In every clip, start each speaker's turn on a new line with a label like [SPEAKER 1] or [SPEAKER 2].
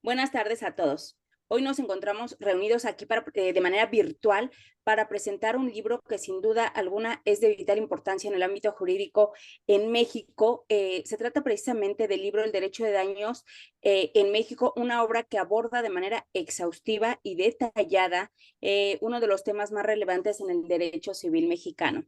[SPEAKER 1] Buenas tardes a todos. Hoy nos encontramos reunidos aquí de manera virtual para presentar un libro que sin duda alguna es de vital importancia en el ámbito jurídico en México. Se trata precisamente del libro El Derecho de Daños en México, una obra que aborda de manera exhaustiva y detallada uno de los temas más relevantes en el derecho civil mexicano.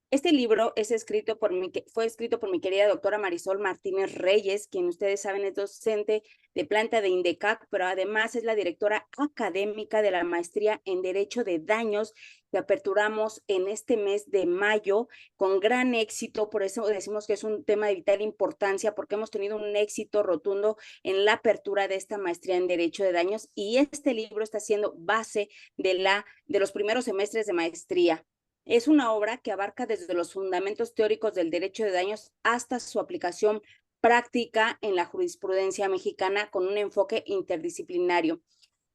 [SPEAKER 1] Este libro fue escrito por mi querida doctora Marisol Martínez Reyes, quien ustedes saben es docente de planta de INDECAC, pero además es la directora académica de la maestría en Derecho de Daños que aperturamos en este mes de mayo con gran éxito. Por eso decimos que es un tema de vital importancia, porque hemos tenido un éxito rotundo en la apertura de esta maestría en Derecho de Daños, y este libro está siendo base de los primeros semestres de maestría. Es una obra que abarca desde los fundamentos teóricos del derecho de daños hasta su aplicación práctica en la jurisprudencia mexicana con un enfoque interdisciplinario.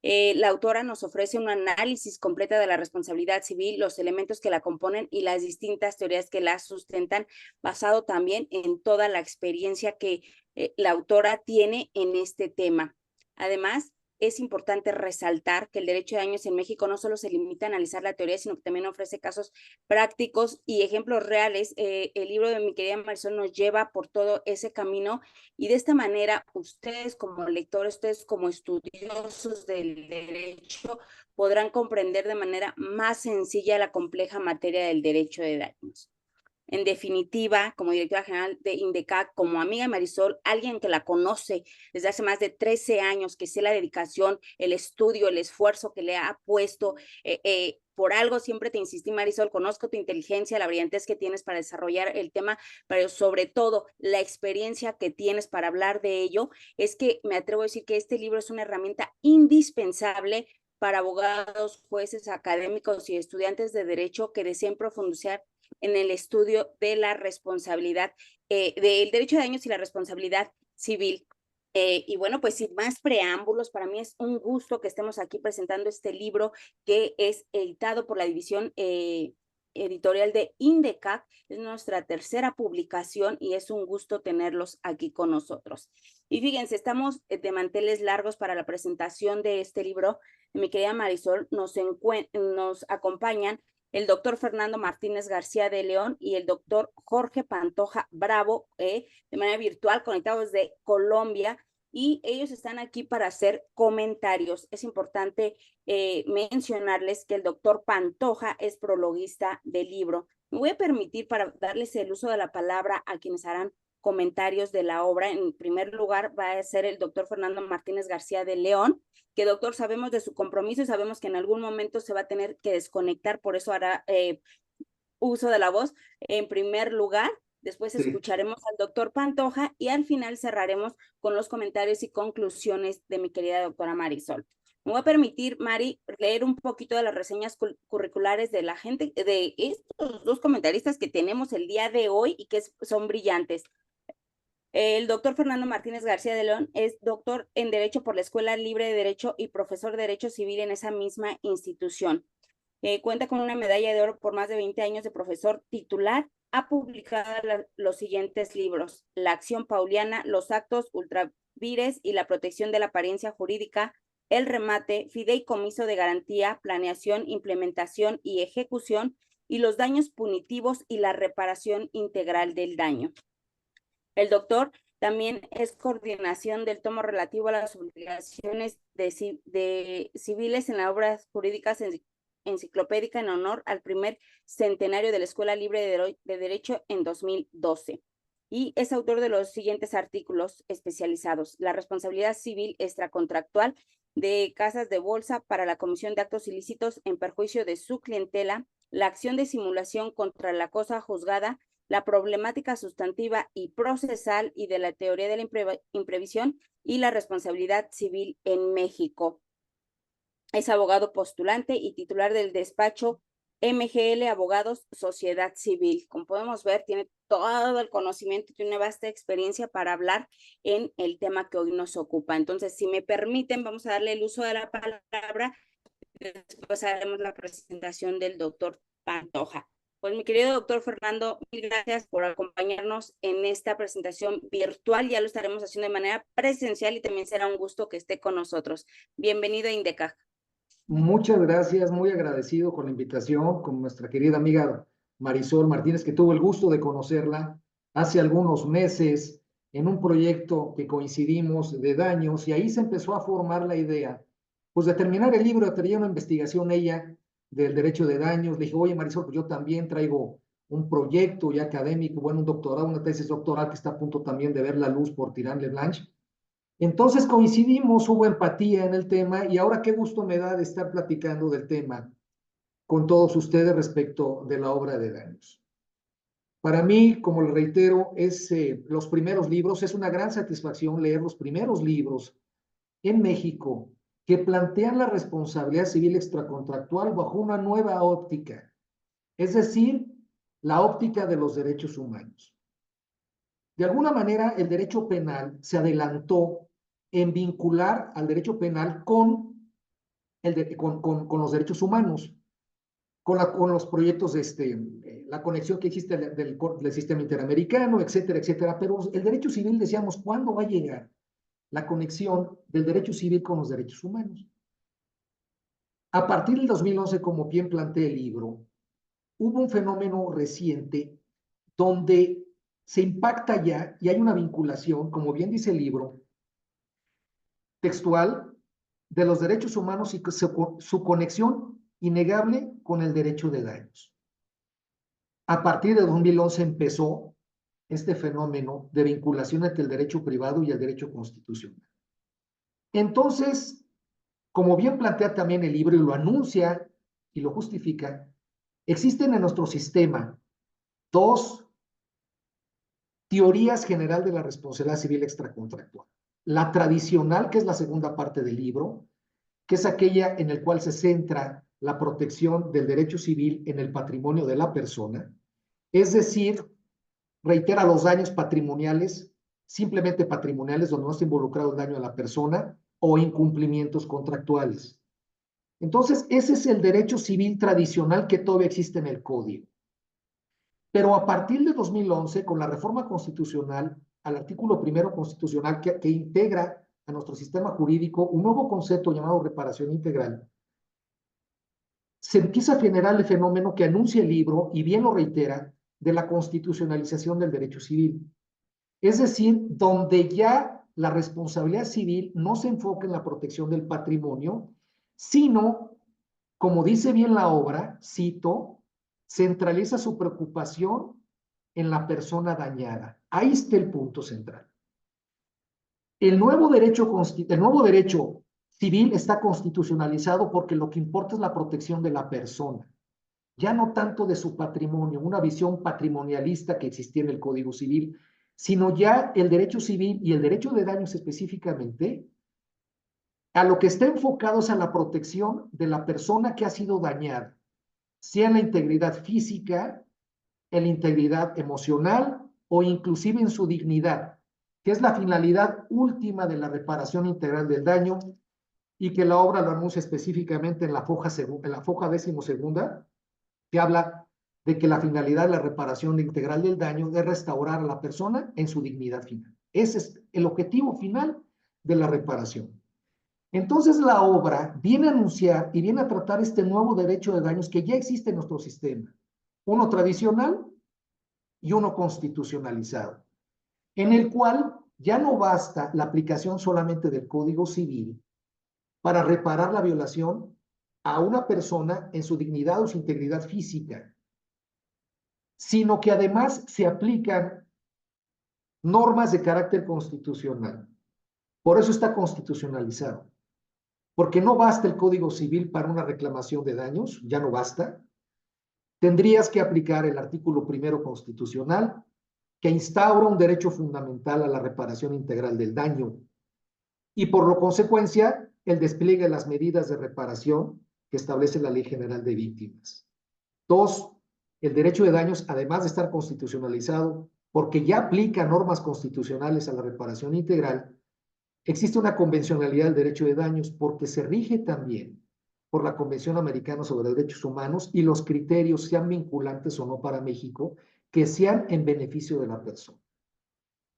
[SPEAKER 1] La autora nos ofrece un análisis completa de la responsabilidad civil, los elementos que la componen y las distintas teorías que la sustentan, basado también en toda la experiencia que la autora tiene en este tema. Además, es importante resaltar que el derecho de daños en México no solo se limita a analizar la teoría, sino que también ofrece casos prácticos y ejemplos reales. El libro de mi querida Marisol nos lleva por todo ese camino, y de esta manera ustedes como lectores, ustedes como estudiosos del derecho, podrán comprender de manera más sencilla la compleja materia del derecho de daños. En definitiva, como directora general de INDECAC, como amiga de Marisol, alguien que la conoce desde hace más de 13 años, que sé la dedicación, el estudio, el esfuerzo que le ha puesto. Por algo siempre te insistí, Marisol, conozco tu inteligencia, la brillantez que tienes para desarrollar el tema, pero sobre todo la experiencia que tienes para hablar de ello. Es que me atrevo a decir que este libro es una herramienta indispensable para abogados, jueces, académicos y estudiantes de derecho que deseen profundizar en el estudio de la responsabilidad, del derecho de daños y la responsabilidad civil. Y bueno, pues sin más preámbulos, para mí es un gusto que estemos aquí presentando este libro que es editado por la división editorial de INDECAC. Es nuestra tercera publicación y es un gusto tenerlos aquí con nosotros. Y fíjense, estamos de manteles largos para la presentación de este libro. Mi querida Marisol, nos acompañan el doctor Fernando Martínez García de León y el doctor Jorge Pantoja Bravo, de manera virtual, conectados desde Colombia, y ellos están aquí para hacer comentarios. Es importante mencionarles que el doctor Pantoja es prologuista del libro. Me voy a permitir, para darles el uso de la palabra a quienes harán comentarios de la obra. En primer lugar va a ser el doctor Fernando Martínez García de León, que doctor, sabemos de su compromiso y sabemos que en algún momento se va a tener que desconectar, por eso hará uso de la voz en primer lugar. Después
[SPEAKER 2] Sí,
[SPEAKER 1] escucharemos al doctor Pantoja y al final cerraremos con los comentarios y conclusiones de mi querida doctora Marisol. Me voy a permitir, Mari, leer un poquito de las reseñas curriculares de la gente, de estos dos comentaristas que tenemos el día de hoy y que son brillantes. El doctor Fernando Martínez García de León es doctor en Derecho por la Escuela Libre de Derecho y profesor de Derecho Civil en esa misma institución. Cuenta con una medalla de oro por más de 20 años de profesor titular. Ha publicado los siguientes libros: La acción pauliana, Los actos ultravires y la protección de la apariencia jurídica, El remate, Fideicomiso de garantía, planeación, implementación y ejecución, y los daños punitivos y la reparación integral del daño. El doctor también es coordinación del tomo relativo a las obligaciones de civiles en las obras jurídicas enciclopédica en honor al primer centenario de la Escuela Libre de Derecho en 2012. Y es autor de los siguientes artículos especializados: La responsabilidad civil extracontractual de casas de bolsa para la comisión de actos ilícitos en perjuicio de su clientela, la acción de simulación contra la cosa juzgada, la problemática sustantiva y procesal y de la teoría de la imprevisión y la responsabilidad civil en México. Es abogado postulante y titular del despacho MGL Abogados Sociedad Civil. Como podemos ver, tiene todo el conocimiento y tiene una vasta experiencia para hablar en el tema que hoy nos ocupa. Entonces, si me permiten, vamos a darle el uso de la palabra. Después haremos la presentación del doctor Pantoja. Pues mi querido doctor Fernando, mil gracias por acompañarnos en esta presentación virtual. Ya lo estaremos haciendo de manera presencial y también será un gusto que esté con nosotros. Bienvenido a INDECAJ.
[SPEAKER 2] Muchas gracias, muy agradecido con la invitación, con nuestra querida amiga Marisol Martínez, que tuvo el gusto de conocerla hace algunos meses en un proyecto que coincidimos de daños, y ahí se empezó a formar la idea, pues de terminar el libro. Traía una investigación ella del derecho de daños. Le dije, oye Marisol, pues yo también traigo un proyecto ya académico, bueno, un doctorado, una tesis doctoral que está a punto también de ver la luz por Tirán Blanche. Entonces coincidimos, hubo empatía en el tema, y ahora qué gusto me da de estar platicando del tema con todos ustedes respecto de la obra de Daños. Para mí, como le reitero, los primeros libros, es una gran satisfacción leer los primeros libros en México que plantean la responsabilidad civil extracontractual bajo una nueva óptica, es decir, la óptica de los derechos humanos. De alguna manera, el derecho penal se adelantó en vincular al derecho penal con los derechos humanos, con los proyectos la conexión que existe del sistema interamericano, etcétera, etcétera. Pero el derecho civil, decíamos, ¿cuándo va a llegar la conexión del derecho civil con los derechos humanos? A partir del 2011, como bien plantea el libro, hubo un fenómeno reciente donde se impacta ya y hay una vinculación, como bien dice el libro, textual, de los derechos humanos y su conexión innegable con el derecho de daños. A partir de 2011 empezó este fenómeno de vinculación entre el derecho privado y el derecho constitucional. Entonces, como bien plantea también el libro y lo anuncia y lo justifica, existen en nuestro sistema dos teorías generales de la responsabilidad civil extracontractual. La tradicional, que es la segunda parte del libro, que es aquella en la cual se centra la protección del derecho civil en el patrimonio de la persona, es decir, reitera los daños patrimoniales, simplemente patrimoniales, donde no está involucrado el daño a la persona, o incumplimientos contractuales. Entonces, ese es el derecho civil tradicional que todavía existe en el Código. Pero a partir de 2011, con la reforma constitucional, al artículo primero constitucional que integra a nuestro sistema jurídico un nuevo concepto llamado reparación integral, se empieza a generar el fenómeno que anuncia el libro, y bien lo reitera, de la constitucionalización del derecho civil. Es decir, donde ya la responsabilidad civil no se enfoca en la protección del patrimonio, sino, como dice bien la obra, cito, centraliza su preocupación en la persona dañada. Ahí está el punto central. El nuevo derecho civil está constitucionalizado porque lo que importa es la protección de la persona, ya no tanto de su patrimonio, una visión patrimonialista que existía en el Código Civil, sino ya el derecho civil y el derecho de daños específicamente, a lo que está enfocado es a la protección de la persona que ha sido dañada, sea en la integridad física, en la integridad emocional o inclusive en su dignidad, que es la finalidad última de la reparación integral del daño, y que la obra lo anuncia específicamente en la foja 12ª, que habla de que la finalidad de la reparación integral del daño es restaurar a la persona en su dignidad final. Ese es el objetivo final de la reparación. Entonces la obra viene a anunciar y viene a tratar este nuevo derecho de daños que ya existe en nuestro sistema, uno tradicional y uno constitucionalizado, en el cual ya no basta la aplicación solamente del Código Civil para reparar la violación a una persona en su dignidad o su integridad física, sino que además se aplican normas de carácter constitucional. Por eso está constitucionalizado. Porque no basta el Código Civil para una reclamación de daños, ya no basta. Tendrías que aplicar el artículo primero constitucional, que instaura un derecho fundamental a la reparación integral del daño, y por lo consecuencia, el despliegue de las medidas de reparación que establece la Ley General de Víctimas. Dos, el derecho de daños, además de estar constitucionalizado, porque ya aplica normas constitucionales a la reparación integral, existe una convencionalidad del derecho de daños porque se rige también por la Convención Americana sobre Derechos Humanos y los criterios, sean vinculantes o no para México, que sean en beneficio de la persona.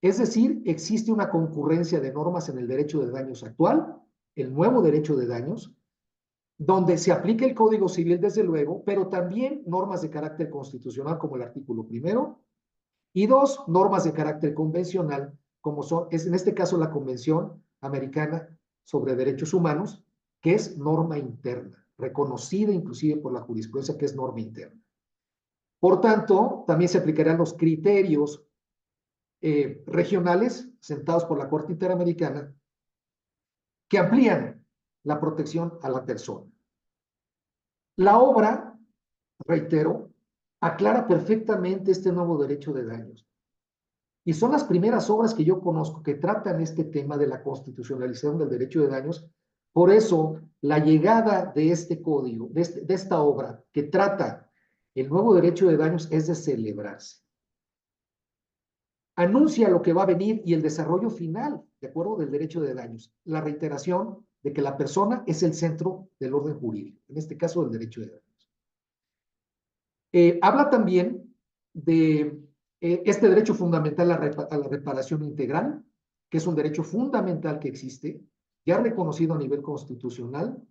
[SPEAKER 2] Es decir, existe una concurrencia de normas en el derecho de daños actual, el nuevo derecho de daños, donde se aplica el Código Civil, desde luego, pero también normas de carácter constitucional, como el artículo 1, y 2, normas de carácter convencional, como es en este caso la Convención Americana sobre Derechos Humanos, que es norma interna, reconocida inclusive por la jurisprudencia que es norma interna. Por tanto, también se aplicarán los criterios regionales sentados por la Corte Interamericana que amplían la protección a la persona. La obra, reitero, aclara perfectamente este nuevo derecho de daños. Y son las primeras obras que yo conozco que tratan este tema de la constitucionalización del derecho de daños. Por eso, la llegada de este código, de esta obra que trata el nuevo derecho de daños, es de celebrarse. Anuncia lo que va a venir y el desarrollo final, de acuerdo, del derecho de daños. La reiteración de que la persona es el centro del orden jurídico, en este caso del derecho de daños. Habla también de este derecho fundamental a la reparación integral, que es un derecho fundamental que existe, ya reconocido a nivel constitucional.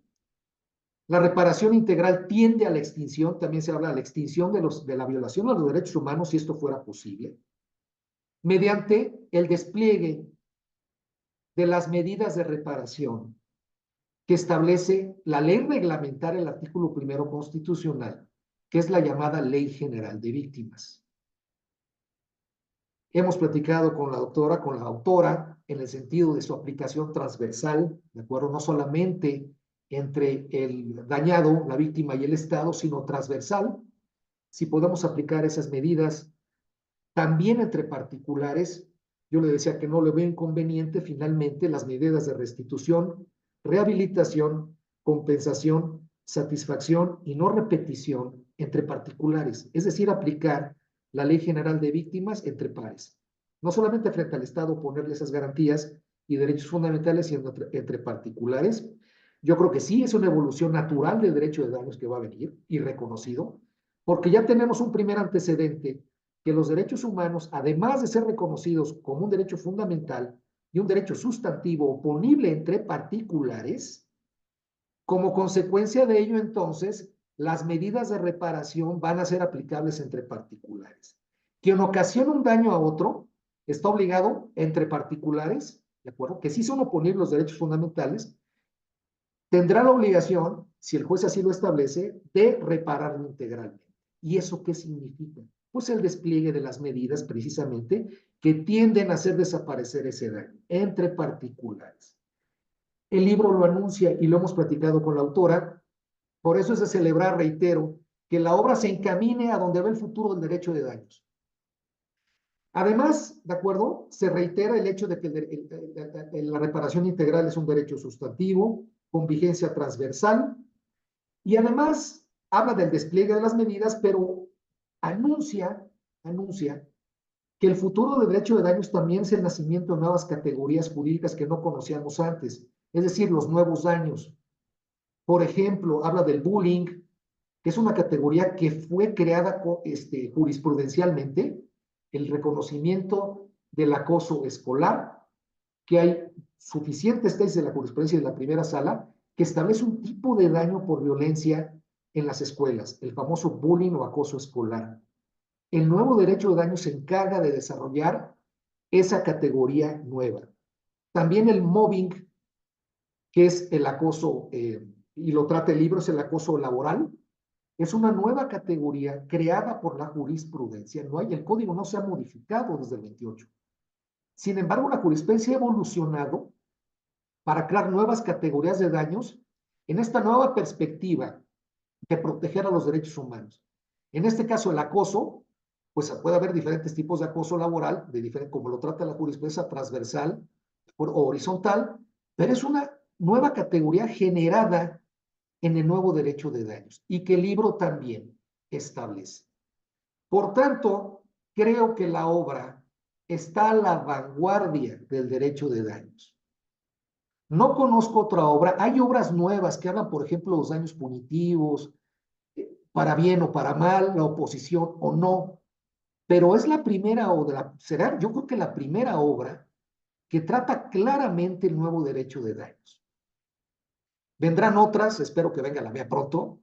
[SPEAKER 2] La reparación integral tiende a la extinción, también se habla de la extinción de la violación a los derechos humanos, si esto fuera posible, mediante el despliegue de las medidas de reparación que establece la ley reglamentaria, el artículo 1 constitucional, que es la llamada Ley General de Víctimas. Hemos platicado con la autora, en el sentido de su aplicación transversal, ¿de acuerdo? No solamente entre el dañado, la víctima y el Estado, sino transversal. Si podemos aplicar esas medidas también entre particulares, yo le decía que no le veo inconveniente finalmente las medidas de restitución, rehabilitación, compensación, satisfacción y no repetición entre particulares, es decir, aplicar la Ley General de Víctimas entre pares. No solamente frente al Estado ponerle esas garantías y derechos fundamentales, sino entre particulares. Yo creo que sí es una evolución natural del derecho de daños que va a venir y reconocido, porque ya tenemos un primer antecedente que los derechos humanos, además de ser reconocidos como un derecho fundamental y un derecho sustantivo oponible entre particulares, como consecuencia de ello, entonces, las medidas de reparación van a ser aplicables entre particulares. Quien ocasiona un daño a otro está obligado entre particulares, ¿de acuerdo? Que sí son oponibles los derechos fundamentales, tendrá la obligación, si el juez así lo establece, de repararlo integralmente. ¿Y eso qué significa? Pues el despliegue de las medidas precisamente que tienden a hacer desaparecer ese daño entre particulares. El libro lo anuncia y lo hemos platicado con la autora, por eso es de celebrar, reitero, que la obra se encamine a donde va el futuro del derecho de daños. Además, ¿de acuerdo? Se reitera el hecho de que la reparación integral es un derecho sustantivo, con vigencia transversal, y además habla del despliegue de las medidas, pero anuncia que el futuro del derecho de daños también es el nacimiento de nuevas categorías jurídicas que no conocíamos antes, es decir, los nuevos daños. Por ejemplo, habla del bullying, que es una categoría que fue creada jurisprudencialmente, el reconocimiento del acoso escolar, que hay suficientes tesis de la jurisprudencia de la primera sala que establece un tipo de daño por violencia en las escuelas, el famoso bullying o acoso escolar. El nuevo derecho de daño se encarga de desarrollar esa categoría nueva. También el mobbing, que es el acoso, y lo trata el libro, es el acoso laboral, es una nueva categoría creada por la jurisprudencia. El código no se ha modificado desde el 28. Sin embargo, la jurisprudencia ha evolucionado para crear nuevas categorías de daños en esta nueva perspectiva de proteger a los derechos humanos. En este caso, el acoso, pues puede haber diferentes tipos de acoso laboral, como lo trata la jurisprudencia, transversal o horizontal, pero es una nueva categoría generada en el nuevo derecho de daños y que el libro también establece. Por tanto, creo que la obra está a la vanguardia del derecho de daños. No conozco otra obra. Hay obras nuevas que hablan, por ejemplo, de los daños punitivos, para bien o para mal, la oposición o no, pero es la primera obra, será yo creo que la primera obra que trata claramente el nuevo derecho de daños. Vendrán otras, espero que venga la mía pronto,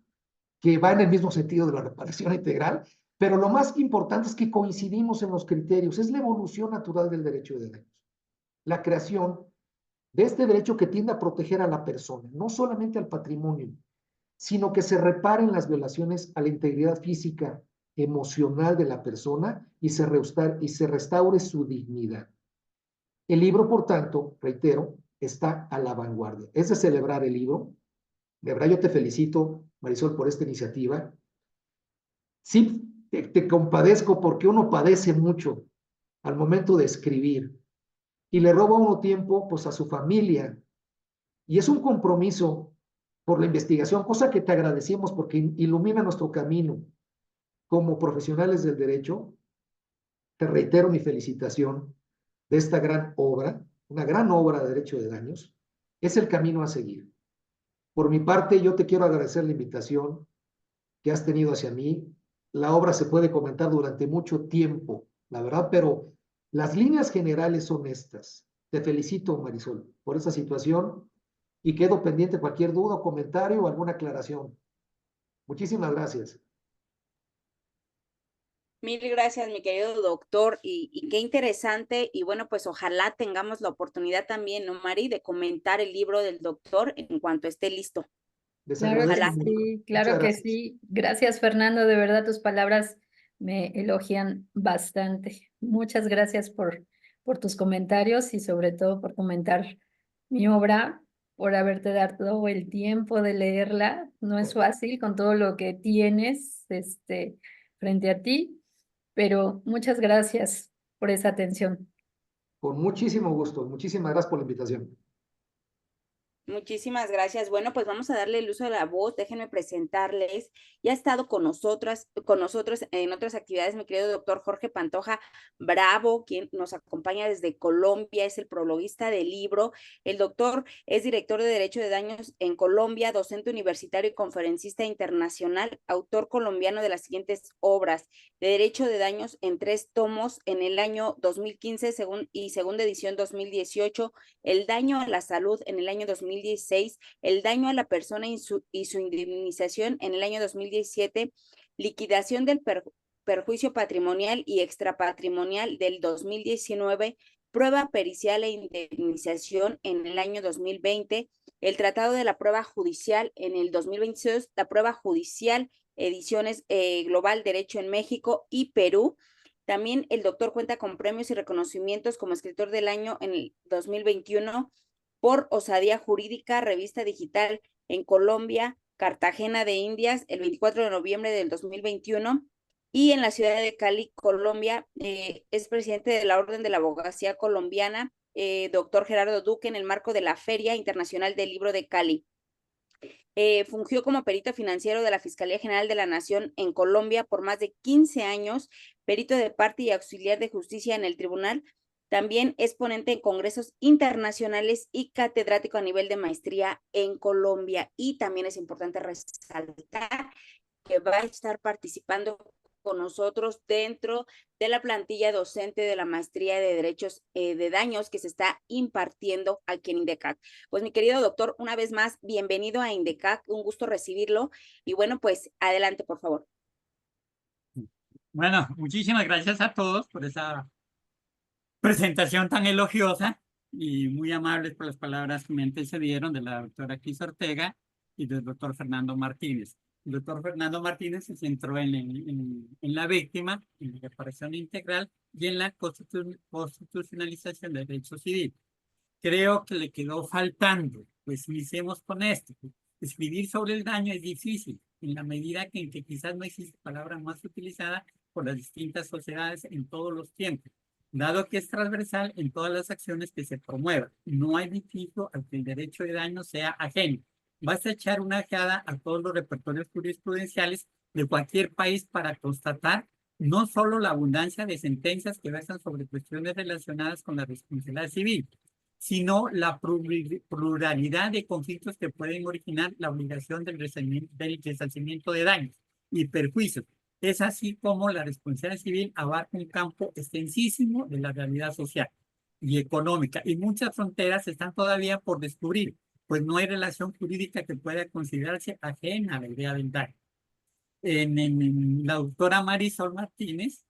[SPEAKER 2] que va en el mismo sentido de la reparación integral, pero lo más importante es que coincidimos en los criterios, es la evolución natural del derecho de daños, la creación de este derecho que tiende a proteger a la persona, no solamente al patrimonio, sino que se reparen las violaciones a la integridad física, emocional de la persona y se restaure su dignidad. El libro, por tanto, reitero, está a la vanguardia. Es de celebrar el libro. De verdad, yo te felicito, Marisol, por esta iniciativa. Sí, te compadezco porque uno padece mucho al momento de escribir y le roba uno tiempo pues a su familia y es un compromiso por la investigación, cosa que te agradecemos porque ilumina nuestro camino como profesionales del derecho. Te reitero mi felicitación de esta gran obra, una gran obra de derecho de daños. Es el camino a seguir. Por mi parte, yo te quiero agradecer la invitación que has tenido hacia mí. La obra se puede comentar durante mucho tiempo, la verdad, pero las líneas generales son estas. Te felicito, Marisol, por esta situación y quedo pendiente de cualquier duda, comentario o alguna aclaración. Muchísimas gracias.
[SPEAKER 1] Mil gracias, mi querido doctor, y qué interesante, y bueno, pues ojalá tengamos la oportunidad también, ¿no, Mari, de comentar el libro del doctor en cuanto esté listo?
[SPEAKER 2] Les
[SPEAKER 3] Claro que
[SPEAKER 2] agradezco
[SPEAKER 1] Ojalá.
[SPEAKER 2] mucho.
[SPEAKER 3] sí,
[SPEAKER 2] Muchas
[SPEAKER 3] claro que
[SPEAKER 2] gracias.
[SPEAKER 3] sí. Gracias, Fernando. De verdad, tus palabras me elogian bastante. Muchas gracias por tus comentarios y sobre todo por comentar mi obra, por haberte dado el tiempo de leerla. No es fácil con todo lo que tienes, frente a ti, pero muchas gracias por esa atención.
[SPEAKER 2] Con muchísimo gusto. Muchísimas gracias por la invitación.
[SPEAKER 1] Muchísimas gracias. Bueno, pues vamos a darle el uso de la voz. Déjenme presentarles. Ya ha estado con nosotros en otras actividades, mi querido doctor Jorge Pantoja Bravo, quien nos acompaña desde Colombia, es el prologuista del libro. El doctor es director de Derecho de Daños en Colombia, docente universitario y conferencista internacional, autor colombiano de las siguientes obras: de Derecho de Daños en 3 tomos en el año 2015 y segunda edición 2018, el daño a la salud en el año 2016, el daño a la persona y su indemnización en el año 2017, liquidación del perjuicio patrimonial y extrapatrimonial del 2019, prueba pericial e indemnización en el año 2020, el tratado de la prueba judicial en el 2022, la prueba judicial, ediciones Global Derecho en México y Perú. También el doctor cuenta con premios y reconocimientos como escritor del año en el 2021 por Osadía Jurídica, revista digital en Colombia, Cartagena de Indias, el 24 de noviembre del 2021. Y en la ciudad de Cali, Colombia, es presidente de la Orden de la Abogacía Colombiana, doctor Gerardo Duque, en el marco de la Feria Internacional del Libro de Cali. Fungió como perito financiero de la Fiscalía General de la Nación en Colombia por más de 15 años, perito de parte y auxiliar de justicia en el tribunal. También es ponente en congresos internacionales y catedrático a nivel de maestría en Colombia. Y también es importante resaltar que va a estar participando con nosotros dentro de la plantilla docente de la maestría de Derechos de Daños que se está impartiendo aquí en INDECAC. Pues mi querido doctor, una vez más, bienvenido a INDECAC, un gusto recibirlo. Y bueno, pues adelante, por favor.
[SPEAKER 4] Bueno, muchísimas gracias a todos por esa presentación tan elogiosa y muy amables por las palabras que me antecedieron de la doctora Cris Ortega y del doctor Fernando Martínez. El doctor Fernando Martínez se centró en la víctima, en la reparación integral y en la constitucionalización del derecho civil. Creo que le quedó faltando, pues iniciemos con esto. Escribir sobre el daño es difícil, en la medida en que quizás no existe palabra más utilizada por las distintas sociedades en todos los tiempos, dado que es transversal en todas las acciones que se promuevan. No hay litigio al que el derecho de daño sea ajeno. Basta echar una ojeada a todos los repertorios jurisprudenciales de cualquier país para constatar no solo la abundancia de sentencias que versan sobre cuestiones relacionadas con la responsabilidad civil, sino la pluralidad de conflictos que pueden originar la obligación del resarcimiento de daños y perjuicios. Es así como la responsabilidad civil abarca un campo extensísimo de la realidad social y económica, y muchas fronteras están todavía por descubrir, pues no hay relación jurídica que pueda considerarse ajena a la idea del daño. La doctora Marisol Martínez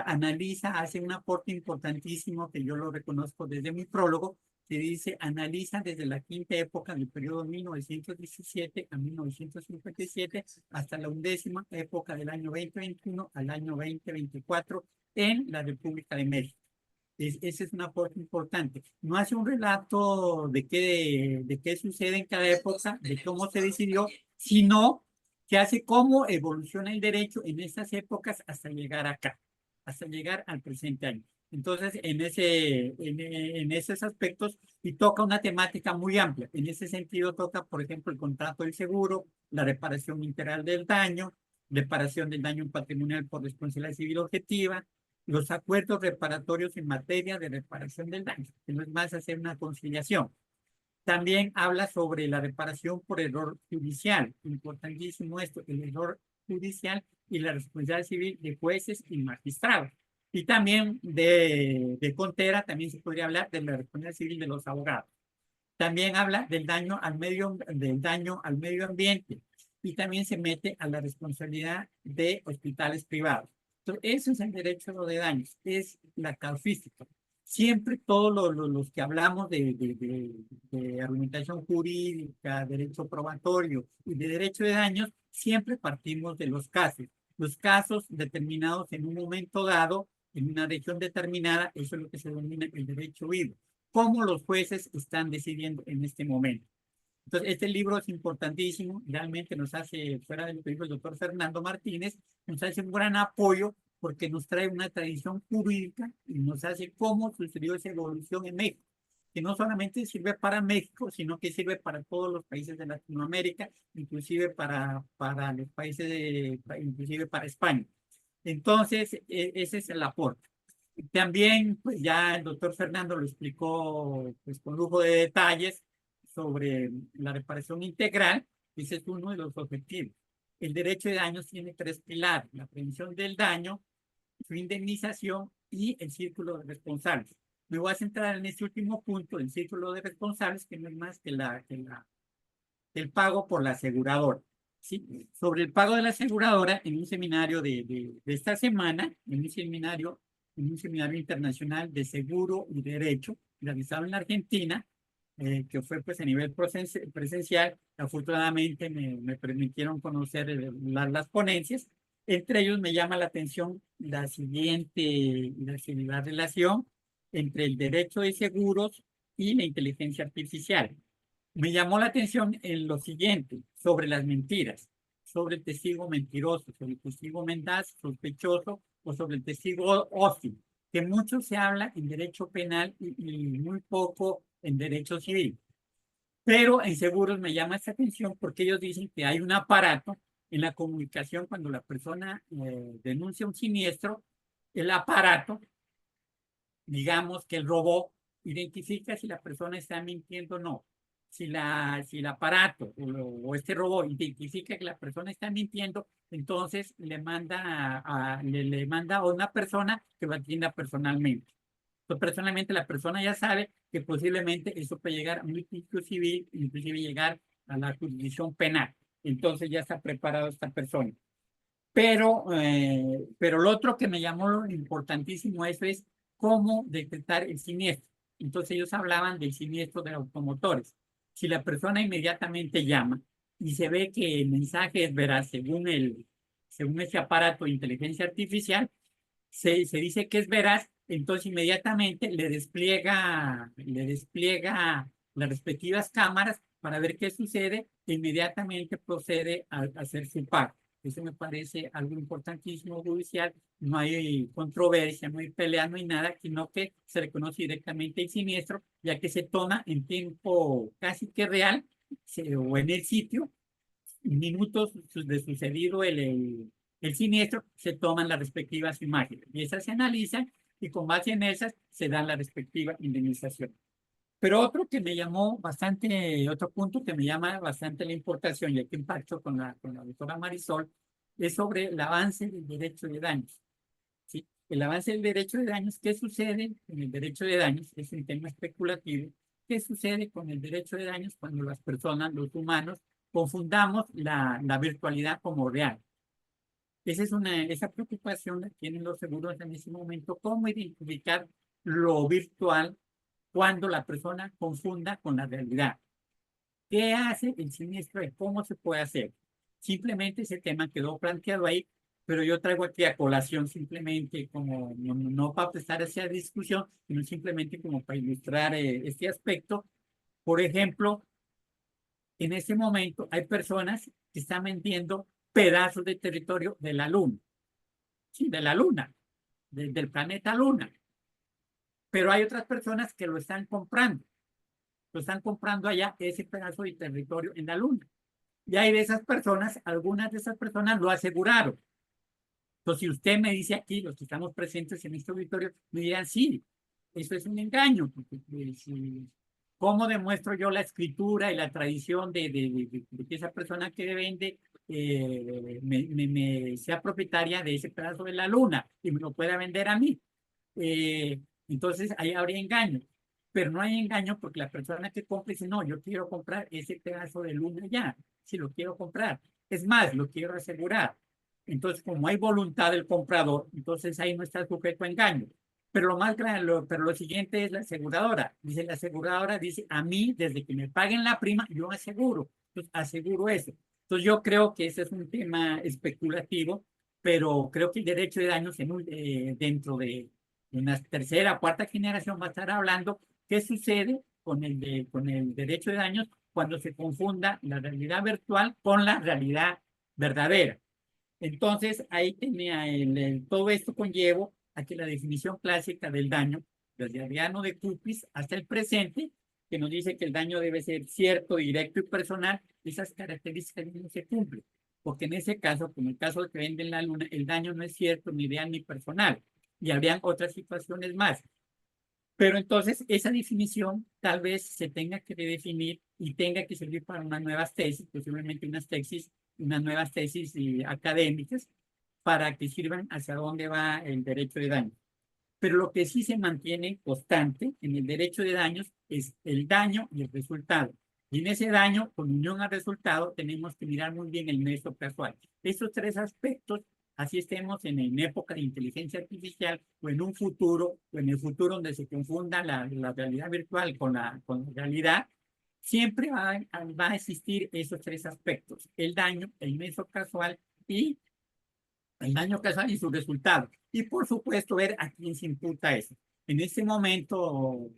[SPEAKER 4] analiza, hace un aporte importantísimo que yo lo reconozco desde mi prólogo, que dice, analiza desde la quinta época del periodo 1917 a 1957 hasta la 11ª época del año 2021 al año 2024 en la República de México. Ese es un aporte importante. No hace un relato de qué sucede en cada época, de cómo se decidió, sino que hace cómo evoluciona el derecho en estas épocas hasta llegar acá, hasta llegar al presente año. Entonces, en esos aspectos, y toca una temática muy amplia. En ese sentido, toca, por ejemplo, el contrato del seguro, la reparación integral del daño, reparación del daño patrimonial por responsabilidad civil objetiva, los acuerdos reparatorios en materia de reparación del daño, que no es más hacer una conciliación. También habla sobre la reparación por error judicial, importantísimo esto, el error judicial y la responsabilidad civil de jueces y magistrados. Y también de Contera, también se podría hablar de la responsabilidad civil de los abogados. También habla del daño al medio ambiente, y también se mete a la responsabilidad de hospitales privados. Entonces, eso es el derecho de daños, es la casuística. Siempre todos los que hablamos de argumentación jurídica, derecho probatorio y de derecho de daños, siempre partimos de los casos determinados en un momento dado, en una región determinada. Eso es lo que se denomina el derecho vivo, cómo los jueces están decidiendo en este momento. Entonces, este libro es importantísimo, realmente nos hace, fuera del libro el doctor Fernando Martínez, nos hace un gran apoyo porque nos trae una tradición jurídica y nos hace cómo sucedió esa evolución en México, que no solamente sirve para México, sino que sirve para todos los países de Latinoamérica, inclusive para los países, inclusive para España. Entonces, ese es el aporte. También, pues ya el doctor Fernando lo explicó pues, con lujo de detalles sobre la reparación integral. Ese es uno de los objetivos. El derecho de daños tiene 3 pilares: la prevención del daño, su indemnización y el círculo de responsables. Me voy a centrar en este último punto, el círculo de responsables, que no es más que el pago por la aseguradora. ¿Sí? Sobre el pago de la aseguradora, en un seminario de esta semana, en un seminario internacional de seguro y derecho realizado en la Argentina, que fue pues a nivel presencial, afortunadamente me permitieron conocer las ponencias. Entre ellos me llama la atención la relación entre el derecho de seguros y la inteligencia artificial. Me llamó la atención en lo siguiente, sobre las mentiras, sobre el testigo mentiroso, sobre el testigo mendaz, sospechoso, o sobre el testigo hostil, que mucho se habla en derecho penal y muy poco en derecho civil. Pero en seguros me llama esta atención porque ellos dicen que hay un aparato en la comunicación cuando la persona denuncia un siniestro, el aparato, digamos que el robot, identifica si la persona está mintiendo o no. Si el aparato o este robot identifica que la persona está mintiendo, entonces le manda a una persona que lo atienda personalmente. Entonces, personalmente la persona ya sabe que posiblemente eso puede llegar a un litigio civil, inclusive llegar a la jurisdicción penal. Entonces ya está preparado esta persona. Pero lo otro que me llamó importantísimo eso es cómo detectar el siniestro. Entonces ellos hablaban del siniestro de automotores. Si la persona inmediatamente llama y se ve que el mensaje es veraz según ese aparato de inteligencia artificial, se dice que es veraz, entonces inmediatamente le despliega las respectivas cámaras para ver qué sucede e inmediatamente procede a hacer su pago. Eso me parece algo importantísimo judicial. No hay controversia, no hay pelea, no hay nada, sino que se reconoce directamente el siniestro, ya que se toma en tiempo casi que real o en el sitio, minutos de sucedido el siniestro, se toman las respectivas imágenes y esas se analizan y con base en esas se da la respectiva indemnización. Pero otro que me llamó bastante, otro punto que me llama bastante la importación y aquí impacto con la doctora Marisol, es sobre el avance del derecho de daños. ¿Sí? El avance del derecho de daños, ¿qué sucede con el derecho de daños? Es un tema especulativo. ¿Qué sucede con el derecho de daños cuando las personas, los humanos, confundamos la virtualidad como real? Esa preocupación la tienen los seguros en ese momento, cómo identificar lo virtual cuando la persona confunda con la realidad. ¿Qué hace el siniestro y cómo se puede hacer? Simplemente ese tema quedó planteado ahí, pero yo traigo aquí a colación simplemente como, no para prestar esa discusión, sino simplemente como para ilustrar este aspecto. Por ejemplo, en este momento hay personas que están vendiendo pedazos de territorio de la Luna, sí, de la Luna, del planeta Luna, pero hay otras personas que lo están comprando allá ese pedazo de territorio en la Luna. Y hay de esas personas, algunas de esas personas lo aseguraron. Entonces, si usted me dice aquí, los que estamos presentes en este auditorio, me dirán, sí, eso es un engaño. ¿Cómo demuestro yo la escritura y la tradición de que esa persona que vende sea propietaria de ese pedazo de la Luna y me lo pueda vender a mí? Entonces, ahí habría engaño. Pero no hay engaño porque la persona que compra dice, no, yo quiero comprar ese pedazo de Luna ya, si lo quiero comprar. Es más, lo quiero asegurar. Entonces, como hay voluntad del comprador, entonces ahí no está sujeto a engaño. Pero lo más grande, pero lo siguiente es la aseguradora. Dice la aseguradora, dice, a mí, desde que me paguen la prima, yo aseguro. Entonces, aseguro eso. Entonces, yo creo que ese es un tema especulativo, pero creo que el derecho de daños dentro de una tercera, cuarta generación va a estar hablando qué sucede con el derecho de daños cuando se confunda la realidad virtual con la realidad verdadera. Entonces, ahí tenía todo esto conllevo a que la definición clásica del daño, desde Adriano de Cupis hasta el presente, que nos dice que el daño debe ser cierto, directo y personal, esas características no se cumplen. Porque en ese caso, como el caso de que venden la Luna, el daño no es cierto, ni real, ni personal. Y habrían otras situaciones más. Pero entonces esa definición tal vez se tenga que redefinir y tenga que servir para unas nuevas tesis, posiblemente unas nuevas tesis académicas para que sirvan hacia dónde va el derecho de daño. Pero lo que sí se mantiene constante en el derecho de daños es el daño y el resultado. Y en ese daño, con unión al resultado, tenemos que mirar muy bien el nexo casual. Estos tres aspectos, así estemos en época de inteligencia artificial o en un futuro, o en el futuro donde se confunda la realidad virtual con la realidad, siempre va a existir esos tres aspectos, el daño, el nexo casual y el daño casual y su resultado. Y por supuesto, ver a quién se imputa eso. En este momento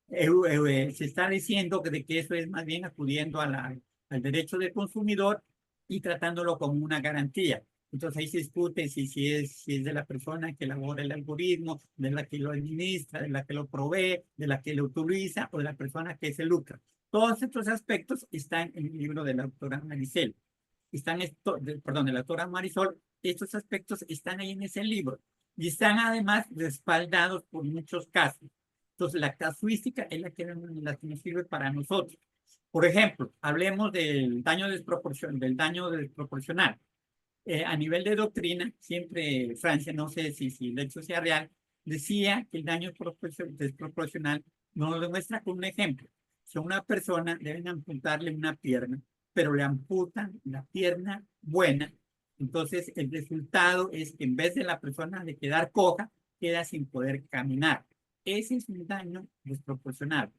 [SPEAKER 4] se está diciendo que eso es más bien acudiendo al derecho del consumidor y tratándolo como una garantía. Entonces ahí se discute si es de la persona que elabora el algoritmo, de la que lo administra, de la que lo provee, de la que lo utiliza o de la persona que se lucra. Todos estos aspectos están en el libro de la doctora Maricel. De la doctora Marisol, estos aspectos están ahí en ese libro y están además respaldados por muchos casos. Entonces, la casuística es la que nos sirve para nosotros. Por ejemplo, hablemos del daño desproporcional. A nivel de doctrina, siempre Francia, no sé si el hecho sea real, decía que el daño desproporcional nos lo demuestra con un ejemplo. Si a una persona deben amputarle una pierna, pero le amputan la pierna buena, entonces el resultado es que en vez de la persona de quedar coja, queda sin poder caminar. Ese es un daño desproporcional.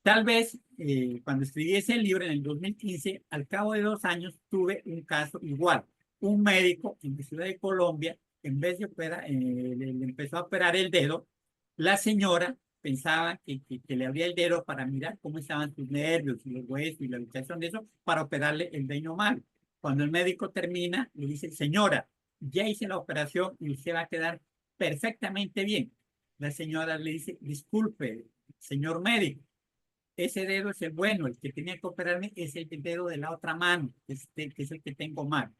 [SPEAKER 4] Tal vez cuando escribí ese libro en el 2015, al cabo de 2 años, tuve un caso igual. Un médico en la ciudad de Colombia, en vez de operar, le empezó a operar el dedo, la señora pensaba que le abría el dedo para mirar cómo estaban sus nervios y los huesos y la ubicación de eso, para operarle el dedo mal. Cuando el médico termina, le dice, señora, ya hice la operación y usted va a quedar perfectamente bien. La señora le dice, disculpe, señor médico, ese dedo es el bueno, el que tenía que operarme es el dedo de la otra mano, que es el que tengo mal.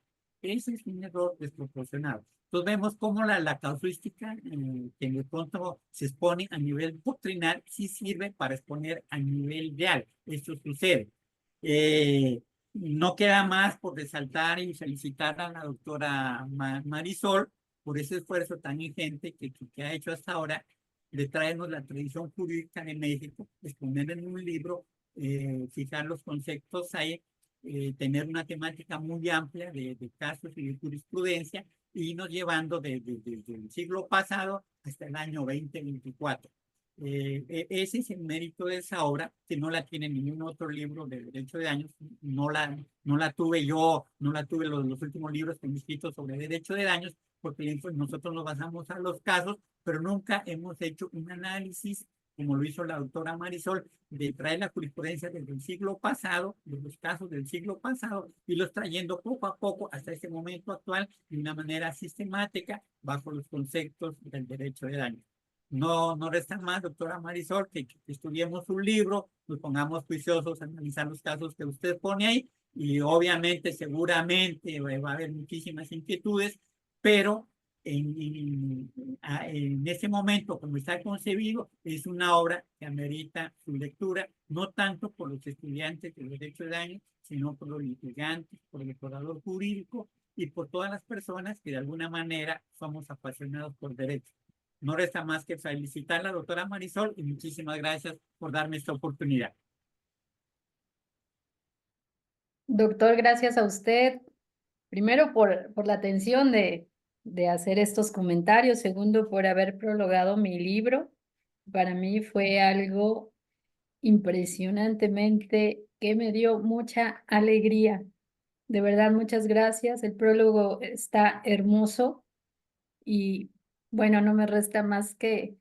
[SPEAKER 4] Ese es un error desproporcionado. Entonces vemos cómo la casuística que de pronto se expone a nivel doctrinal sí sirve para exponer a nivel real. Esto sucede. No queda más por resaltar y felicitar a la doctora Marisol por ese esfuerzo tan ingente que ha hecho hasta ahora de traernos la tradición jurídica de México, exponer en un libro, fijar los conceptos ahí, tener una temática muy amplia de casos y de jurisprudencia, y nos llevando desde el siglo pasado hasta el año 2024. Ese es el mérito de esa obra, que no la tiene ningún otro libro de derecho de daños. No la tuve yo, no la tuve los últimos libros que he escrito sobre derecho de daños, porque nosotros nos basamos a los casos, pero nunca hemos hecho un análisis, como lo hizo la doctora Marisol, de traer la jurisprudencia desde el siglo pasado, de los casos del siglo pasado, y los trayendo poco a poco hasta este momento actual de una manera sistemática bajo los conceptos del derecho de daños. No resta más, doctora Marisol, que estudiemos un libro, nos pongamos juiciosos a analizar los casos que usted pone ahí, y obviamente, seguramente va a haber muchísimas inquietudes, pero en ese momento, como está concebido, es una obra que amerita su lectura, no tanto por los estudiantes de derecho de daño, sino por los litigantes, por el orador jurídico y por todas las personas que de alguna manera somos apasionados por derecho. No resta más que felicitar a la doctora Marisol y muchísimas gracias por darme esta oportunidad.
[SPEAKER 3] Doctor, gracias a usted, primero por la atención de hacer estos comentarios, segundo por haber prologado mi libro. Para mí fue algo impresionantemente que me dio mucha alegría. De verdad, muchas gracias. El prólogo está hermoso y bueno, no me resta más que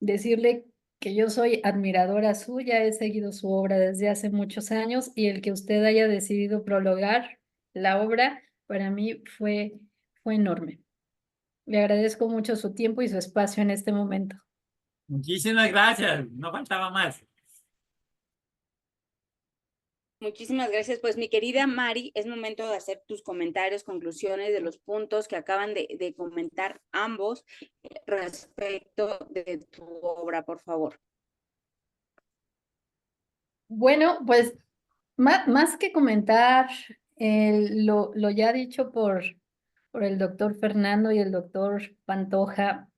[SPEAKER 3] decirle que yo soy admiradora suya, he seguido su obra desde hace muchos años y el que usted haya decidido prologar la obra para mí fue enorme. Le agradezco mucho su tiempo y su espacio en este momento.
[SPEAKER 4] Muchísimas gracias, no faltaba más.
[SPEAKER 1] Muchísimas gracias. Pues mi querida Mari, es momento de hacer tus comentarios, conclusiones de los puntos que acaban de comentar ambos respecto de tu obra, por favor.
[SPEAKER 3] Bueno, pues más que comentar lo ya dicho por el doctor Fernando y el doctor Pantoja,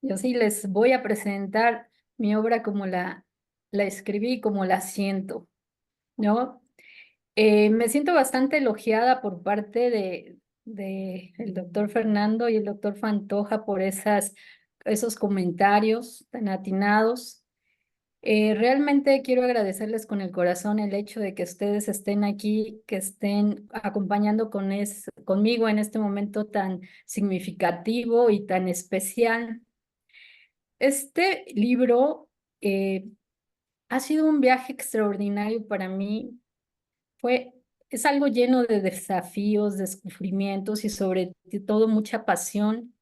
[SPEAKER 3] yo sí les voy a presentar mi obra como la escribí, como la siento, ¿no? Me siento bastante elogiada por parte de el doctor Fernando y el doctor Pantoja por esos comentarios tan atinados. Realmente quiero agradecerles con el corazón el hecho de que ustedes estén aquí, que estén acompañando conmigo en este momento tan significativo y tan especial. Este libro ha sido un viaje extraordinario para mí. Es algo lleno de desafíos, descubrimientos y sobre todo mucha pasión.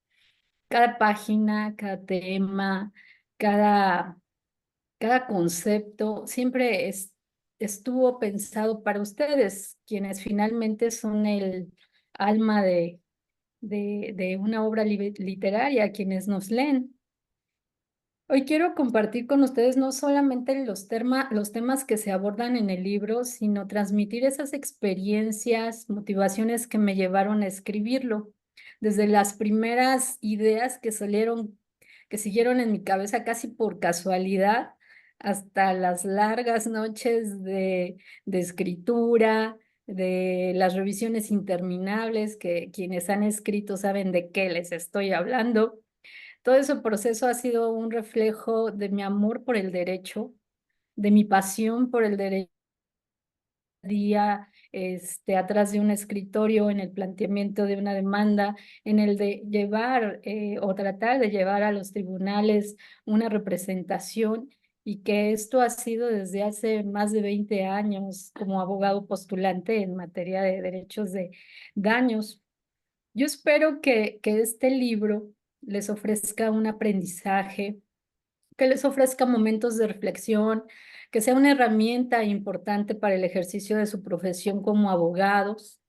[SPEAKER 3] Cada página, cada tema, cada concepto siempre estuvo pensado para ustedes, quienes finalmente son el alma de una obra literaria, quienes nos leen. Hoy quiero compartir con ustedes no solamente los temas que se abordan en el libro, sino transmitir esas experiencias, motivaciones que me llevaron a escribirlo. Desde las primeras ideas que siguieron en mi cabeza casi por casualidad, hasta las largas noches de escritura, de las revisiones interminables que quienes han escrito saben de qué les estoy hablando. Todo ese proceso ha sido un reflejo de mi amor por el derecho, de mi pasión por el derecho día atrás de un escritorio, en el planteamiento de una demanda, en el de llevar o tratar de llevar a los tribunales una representación, y que esto ha sido desde hace más de 20 años como abogado postulante en materia de derechos de daños. Yo espero que este libro les ofrezca un aprendizaje, que les ofrezca momentos de reflexión, que sea una herramienta importante para el ejercicio de su profesión como abogados,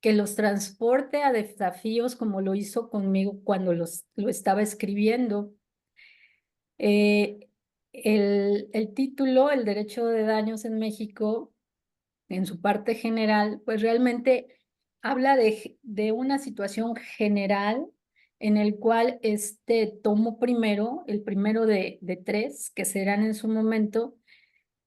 [SPEAKER 3] que los transporte a desafíos como lo hizo conmigo cuando lo estaba escribiendo. El título, El derecho de daños en México, en su parte general, pues realmente habla de una situación general en el cual este tomo primero, el primero de 3, que serán en su momento,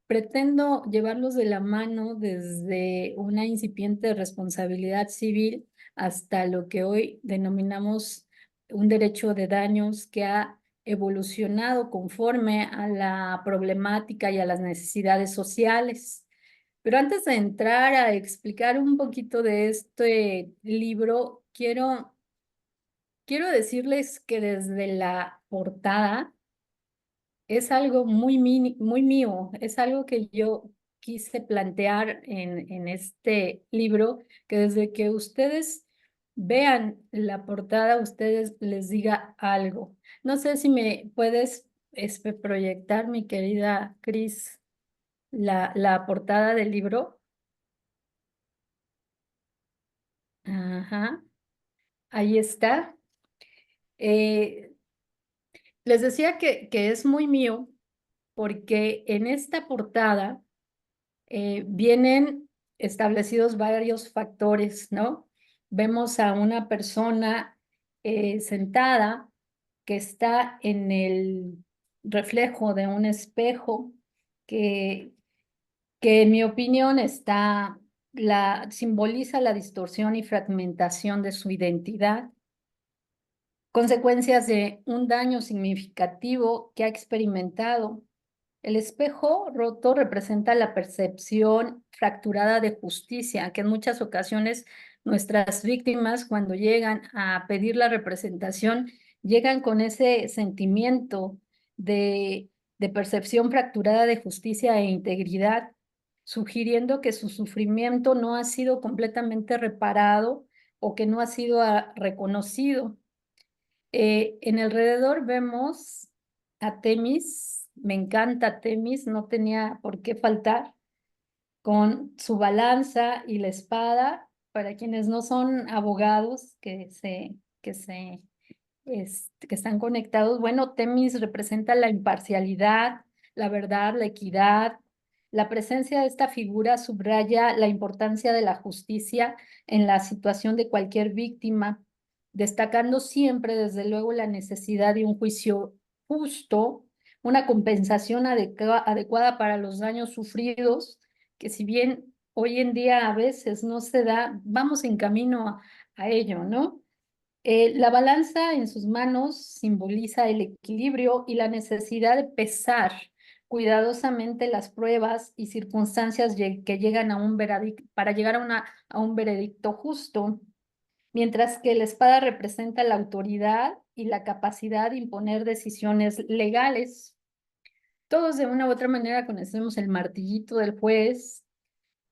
[SPEAKER 3] pretendo llevarlos de la mano desde una incipiente responsabilidad civil hasta lo que hoy denominamos un derecho de daños que ha evolucionado conforme a la problemática y a las necesidades sociales. Pero antes de entrar a explicar un poquito de este libro, quiero decirles que desde la portada es algo muy mío, es algo que yo quise plantear en este libro, que desde que ustedes vean la portada, ustedes les diga algo. No sé si me puedes proyectar, mi querida Cris, la portada del libro. Ajá, ahí está. Eh, Les decía que es muy mío porque en esta portada vienen establecidos varios factores, ¿no? Vemos a una persona sentada que está en el reflejo de un espejo que, que en mi opinión simboliza la distorsión y fragmentación de su identidad, consecuencias de un daño significativo que ha experimentado. El espejo roto representa la percepción fracturada de justicia, que en muchas ocasiones nuestras víctimas, cuando llegan a pedir la representación, llegan con ese sentimiento de percepción fracturada de justicia e integridad, sugiriendo que su sufrimiento no ha sido completamente reparado o que no ha sido reconocido. En alrededor vemos a Temis, me encanta Temis, no tenía por qué faltar, con su balanza y la espada. Para quienes no son abogados que están conectados, bueno, Temis representa la imparcialidad, la verdad, la equidad. La presencia de esta figura subraya la importancia de la justicia en la situación de cualquier víctima, destacando siempre, desde luego, la necesidad de un juicio justo, una compensación adecuada para los daños sufridos, que si bien hoy en día a veces no se da, vamos en camino a ello, ¿no? La balanza en sus manos simboliza el equilibrio y la necesidad de pesar cuidadosamente las pruebas y circunstancias que llegan a un veredicto, para llegar a un veredicto justo, mientras que la espada representa la autoridad y la capacidad de imponer decisiones legales. Todos de una u otra manera conocemos el martillito del juez,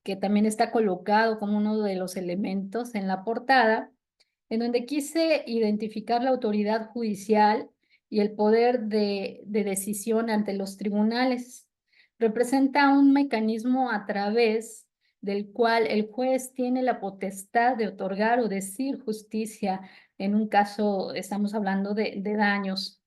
[SPEAKER 3] que también está colocado como uno de los elementos en la portada, en donde quise identificar la autoridad judicial y el poder de decisión ante los tribunales. Representa un mecanismo a través del cual el juez tiene la potestad de otorgar o decir justicia. En un caso, estamos hablando de daños.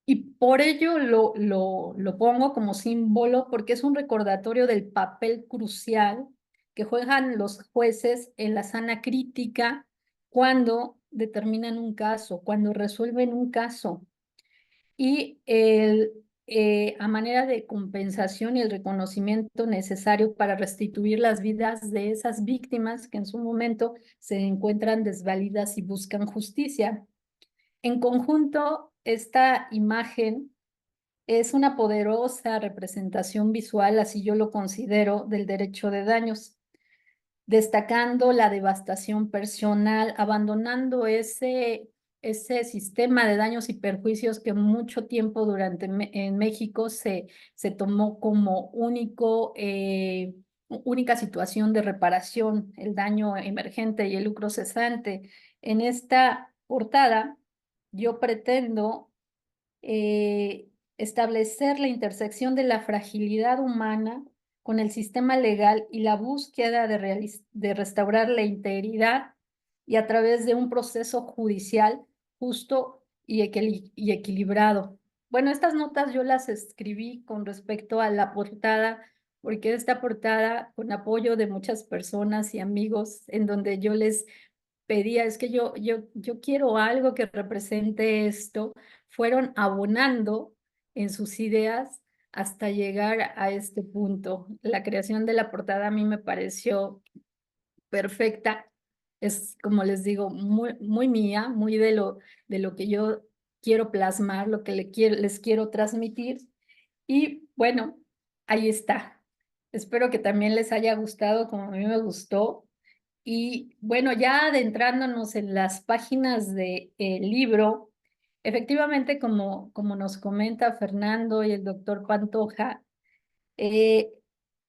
[SPEAKER 3] Y por ello lo pongo como símbolo, porque es un recordatorio del papel crucial que juegan los jueces en la sana crítica cuando determinan un caso, cuando resuelven un caso. Y a manera de compensación y el reconocimiento necesario para restituir las vidas de esas víctimas que en su momento se encuentran desvalidas y buscan justicia. En conjunto, esta imagen es una poderosa representación visual, así yo lo considero, del derecho de daños, destacando la devastación personal, abandonando ese sistema de daños y perjuicios que mucho tiempo en México se tomó como única situación de reparación, el daño emergente y el lucro cesante. En esta portada, yo pretendo establecer la intersección de la fragilidad humana con el sistema legal y la búsqueda de restaurar la integridad y a través de un proceso judicial justo y equilibrado. Bueno, estas notas yo las escribí con respecto a la portada, porque esta portada, con apoyo de muchas personas y amigos, en donde yo les pedía, es que yo quiero algo que represente esto, fueron abonando en sus ideas hasta llegar a este punto. La creación de la portada a mí me pareció perfecta. Es, como les digo, muy mía, muy de lo que yo quiero plasmar, lo que les quiero transmitir. Y bueno, ahí está. Espero que también les haya gustado como a mí me gustó. Y bueno, ya adentrándonos en las páginas del libro, efectivamente, como nos comenta Fernando y el doctor Pantoja,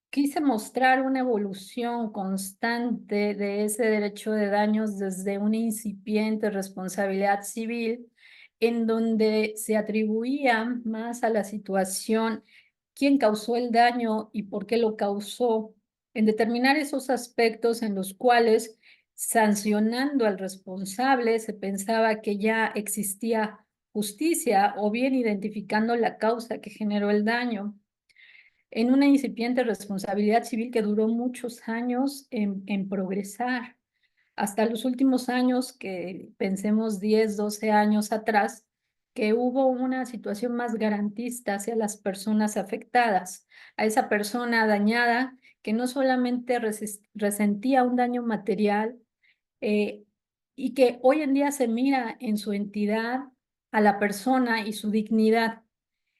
[SPEAKER 3] quise mostrar una evolución constante de ese derecho de daños desde una incipiente responsabilidad civil, en donde se atribuía más a la situación quién causó el daño y por qué lo causó, en determinar esos aspectos en los cuales, sancionando al responsable, se pensaba que ya existía justicia, o bien identificando la causa que generó el daño, en una incipiente responsabilidad civil que duró muchos años en progresar, hasta los últimos años, que pensemos 10, 12 años atrás, que hubo una situación más garantista hacia las personas afectadas, a esa persona dañada que no solamente resentía un daño material, eh, y que hoy en día se mira en su entidad a la persona y su dignidad,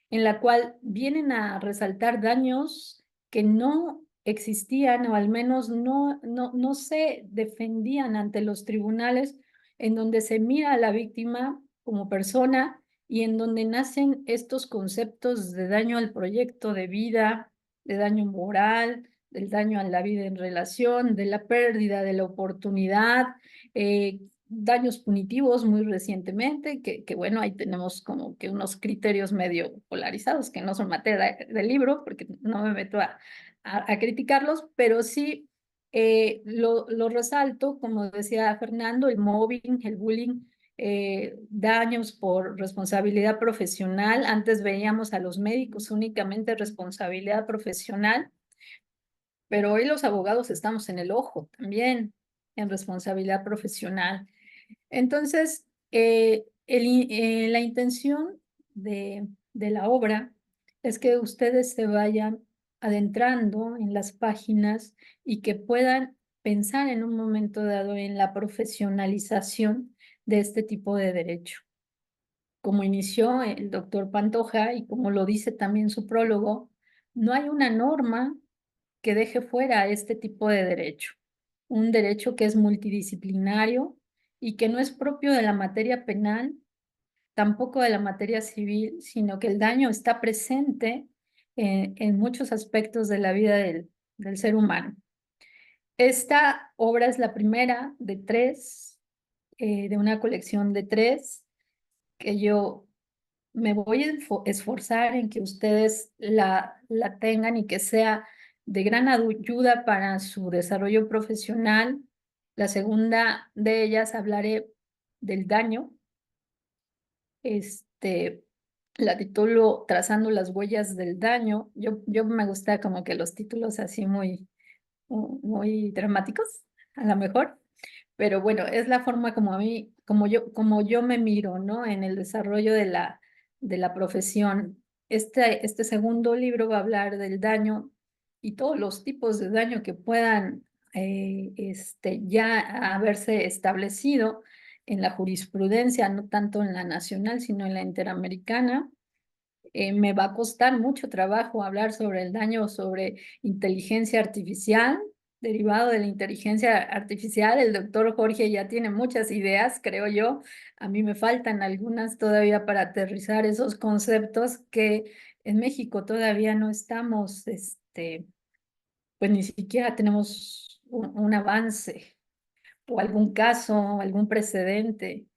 [SPEAKER 3] en la cual vienen a resaltar daños que no existían, o al menos no se defendían ante los tribunales, en donde se mira a la víctima como persona y en donde nacen estos conceptos de daño al proyecto de vida, de daño moral, del daño a la vida en relación, de la pérdida de la oportunidad, daños punitivos muy recientemente, que bueno, ahí tenemos como que unos criterios medio polarizados, que no son materia del libro, porque no me meto a criticarlos, pero sí lo resalto, como decía Fernando, el mobbing, el bullying, daños por responsabilidad profesional. Antes veíamos a los médicos únicamente responsabilidad profesional, pero hoy los abogados estamos en el ojo también en responsabilidad profesional. Entonces, la intención de la obra es que ustedes se vayan adentrando en las páginas y que puedan pensar en un momento dado en la profesionalización de este tipo de derecho. Como inició el doctor Pantoja y como lo dice también su prólogo, no hay una norma que deje fuera este tipo de derecho. Un derecho que es multidisciplinario y que no es propio de la materia penal, tampoco de la materia civil, sino que el daño está presente en muchos aspectos de la vida del ser humano. Esta obra es la primera de tres, de una colección de tres, que yo me voy a esforzar en que ustedes la tengan y que sea de gran ayuda para su desarrollo profesional. La segunda de ellas hablaré del daño. La titulo Trazando las huellas del daño. Yo me gusta como que los títulos así muy dramáticos, a lo mejor. Pero bueno, es la forma como a mí, como yo me miro, ¿no? En el desarrollo de la profesión. Este segundo libro va a hablar del daño y todos los tipos de daño que puedan ya haberse establecido en la jurisprudencia, no tanto en la nacional, sino en la interamericana. Me va a costar mucho trabajo hablar sobre el daño sobre inteligencia artificial, derivado de la inteligencia artificial. El doctor Jorge ya tiene muchas ideas, creo yo. A mí me faltan algunas todavía para aterrizar esos conceptos que en México todavía no estamos, pues ni siquiera tenemos un avance o algún caso, algún precedente.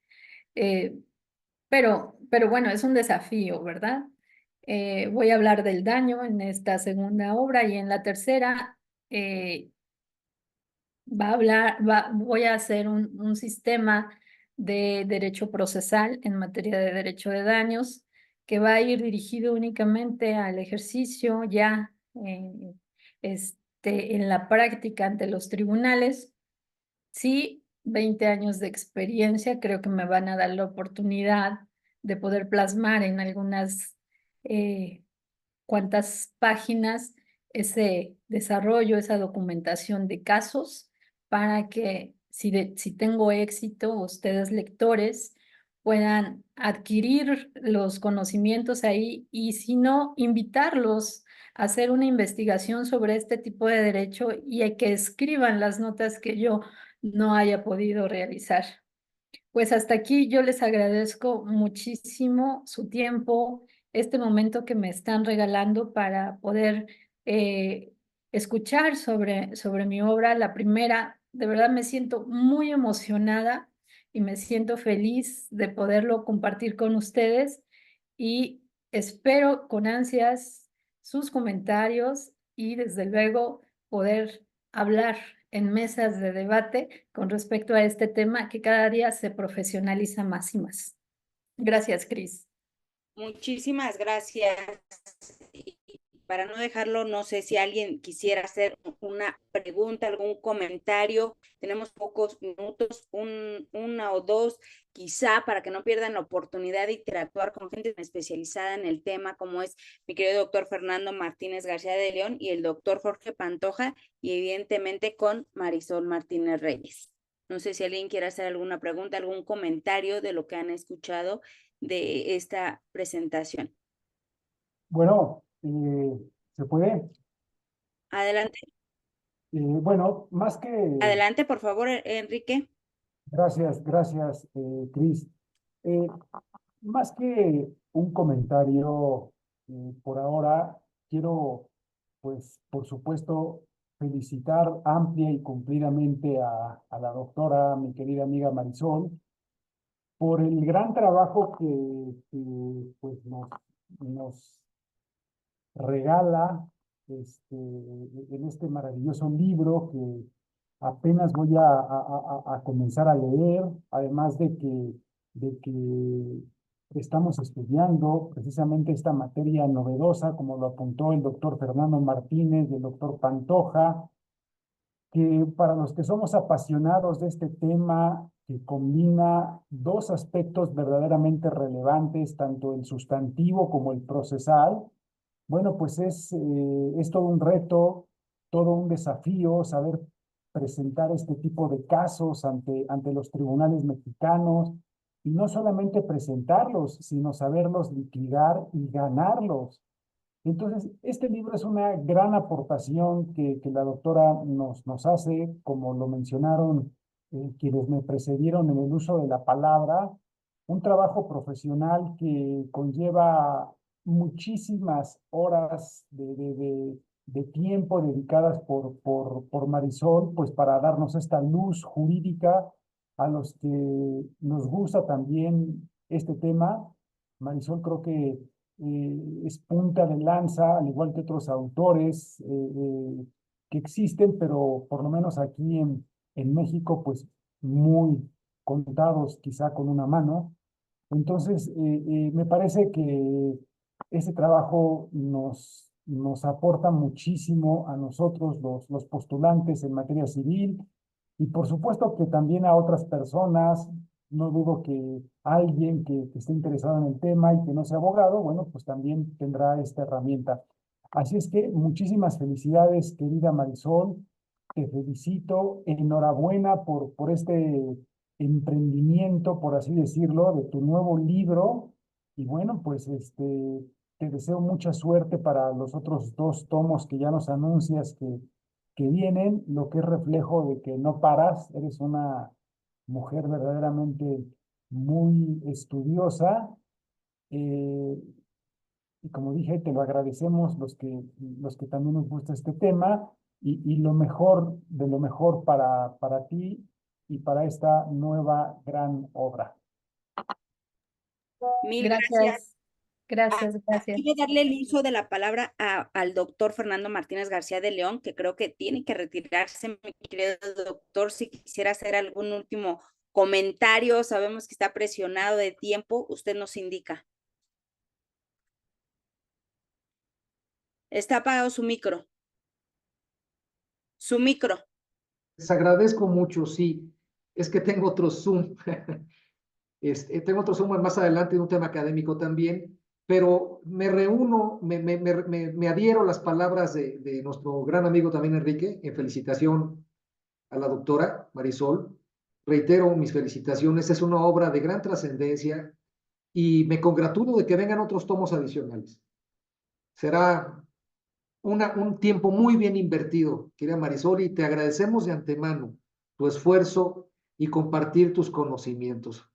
[SPEAKER 3] Pero bueno, es un desafío, ¿verdad? Voy a hablar del daño en esta segunda obra, y en la tercera voy a hacer un sistema de derecho procesal en materia de derecho de daños, que va a ir dirigido únicamente al ejercicio ya en la práctica ante los tribunales. Sí, 20 años de experiencia creo que me van a dar la oportunidad de poder plasmar en algunas cuantas páginas ese desarrollo, esa documentación de casos, para que si tengo éxito, ustedes lectores puedan adquirir los conocimientos ahí, y si no, invitarlos a hacer una investigación sobre este tipo de derecho y a que escriban las notas que yo no haya podido realizar. Pues hasta aquí yo les agradezco muchísimo su tiempo, este momento que me están regalando para poder escuchar sobre mi obra. La primera, de verdad me siento muy emocionada y me siento feliz de poderlo compartir con ustedes, y espero con ansias sus comentarios y desde luego poder hablar en mesas de debate con respecto a este tema que cada día se profesionaliza más y más. Gracias, Cris.
[SPEAKER 1] Muchísimas gracias. Y para no dejarlo, no sé si alguien quisiera hacer una pregunta, algún comentario. Tenemos pocos minutos, una o dos, quizá, para que no pierdan la oportunidad de interactuar con gente especializada en el tema, como es mi querido doctor Fernando Martínez García de León y el doctor Jorge Pantoja, y evidentemente con Marisol Martínez Reyes. No sé si alguien quiere hacer alguna pregunta, algún comentario de lo que han escuchado de esta presentación.
[SPEAKER 5] Bueno, ¿se puede?
[SPEAKER 1] Adelante,
[SPEAKER 5] Bueno, más que...
[SPEAKER 1] adelante, por favor, Enrique.
[SPEAKER 5] Gracias, Cris. Eh, Más que un comentario por ahora, quiero, pues, por supuesto, felicitar amplia y cumplidamente a la doctora, mi querida amiga Marisol, por el gran trabajo pues, nos regala en este maravilloso libro que apenas voy a comenzar a leer, además de que estamos estudiando precisamente esta materia novedosa, como lo apuntó el doctor Fernando Martínez y el doctor Pantoja, que para los que somos apasionados de este tema, que combina dos aspectos verdaderamente relevantes, tanto el sustantivo como el procesal. Bueno, pues es todo un reto, todo un desafío saber presentar este tipo de casos ante los tribunales mexicanos, y no solamente presentarlos, sino saberlos liquidar y ganarlos. Entonces, este libro es una gran aportación que la doctora nos hace, como lo mencionaron quienes me precedieron en el uso de la palabra, un trabajo profesional que conlleva muchísimas horas de tiempo dedicadas por Marisol, pues para darnos esta luz jurídica a los que nos gusta también este tema. Marisol creo que es punta de lanza, al igual que otros autores que existen, pero por lo menos aquí en México, pues muy contados quizá con una mano. Entonces, me parece que ese trabajo nos aporta muchísimo a nosotros, los postulantes en materia civil, y por supuesto que también a otras personas. No dudo que alguien que esté interesado en el tema y que no sea abogado, bueno, pues también tendrá esta herramienta. Así es que muchísimas felicidades, querida Marisol. Te felicito, enhorabuena por este emprendimiento, por así decirlo, de tu nuevo libro. Y bueno, pues te deseo mucha suerte para los otros dos tomos que ya nos anuncias que vienen, lo que es reflejo de que no paras, eres una mujer verdaderamente muy estudiosa. eh, y como dije, te lo agradecemos los que también nos gusta este tema, y lo mejor de lo mejor para ti y para esta nueva gran obra.
[SPEAKER 1] Mil gracias.
[SPEAKER 3] Gracias, Gracias, gracias.
[SPEAKER 1] Quiero darle el uso de la palabra al doctor Fernando Martínez García de León, que creo que tiene que retirarse, mi querido doctor, si quisiera hacer algún último comentario. Sabemos que está presionado de tiempo, usted nos indica. Está apagado su micro. Su micro.
[SPEAKER 2] Les agradezco mucho, sí. Es que tengo otro Zoom. Tengo otro Zoom más adelante de un tema académico también, pero me reúno, me adhiero a las palabras de nuestro gran amigo también Enrique, en felicitación a la doctora Marisol. Reitero mis felicitaciones, es una obra de gran trascendencia y me congratulo de que vengan otros tomos adicionales. Será un tiempo muy bien invertido, querida Marisol, y te agradecemos de antemano tu esfuerzo y compartir tus conocimientos.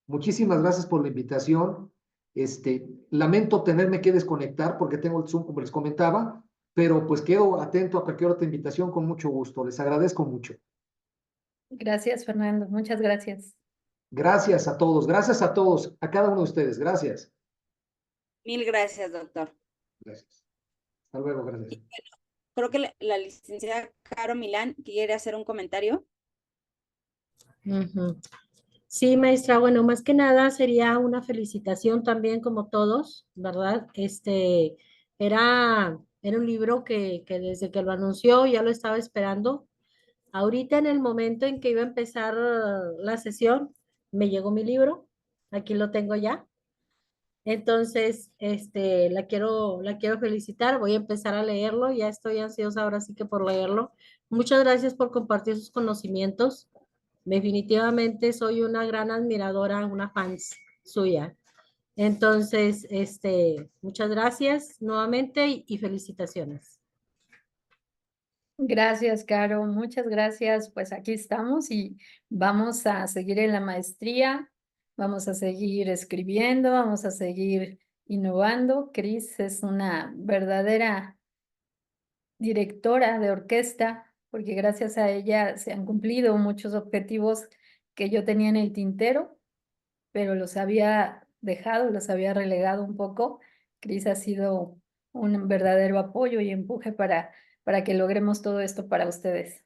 [SPEAKER 2] Muchísimas gracias por la invitación. Lamento tenerme que desconectar porque tengo el Zoom, como les comentaba, pero pues quedo atento a cualquier otra invitación con mucho gusto. Les agradezco mucho.
[SPEAKER 3] Gracias, Fernando. Muchas gracias.
[SPEAKER 2] Gracias a todos, a cada uno de ustedes. Gracias.
[SPEAKER 1] Mil gracias, doctor.
[SPEAKER 2] Gracias. Hasta luego, gracias.
[SPEAKER 1] Creo que la licenciada Caro Milán quiere hacer un comentario.
[SPEAKER 6] Ujú. Sí, maestra, bueno, más que nada sería una felicitación también como todos, ¿verdad? Era un libro que desde que lo anunció ya lo estaba esperando. Ahorita en el momento en que iba a empezar la sesión, me llegó mi libro, aquí lo tengo ya. Entonces, la quiero felicitar, voy a empezar a leerlo, ya estoy ansiosa ahora sí que por leerlo. Muchas gracias por compartir sus conocimientos. Definitivamente soy una gran admiradora, una fan suya. Entonces, muchas gracias nuevamente y felicitaciones.
[SPEAKER 3] Gracias, Caro. Muchas gracias. Pues aquí estamos y vamos a seguir en la maestría, vamos a seguir escribiendo, vamos a seguir innovando. Cris es una verdadera directora de orquesta, porque gracias a ella se han cumplido muchos objetivos que yo tenía en el tintero, pero los había dejado, los había relegado un poco. Cris ha sido un verdadero apoyo y empuje para que logremos todo esto para ustedes.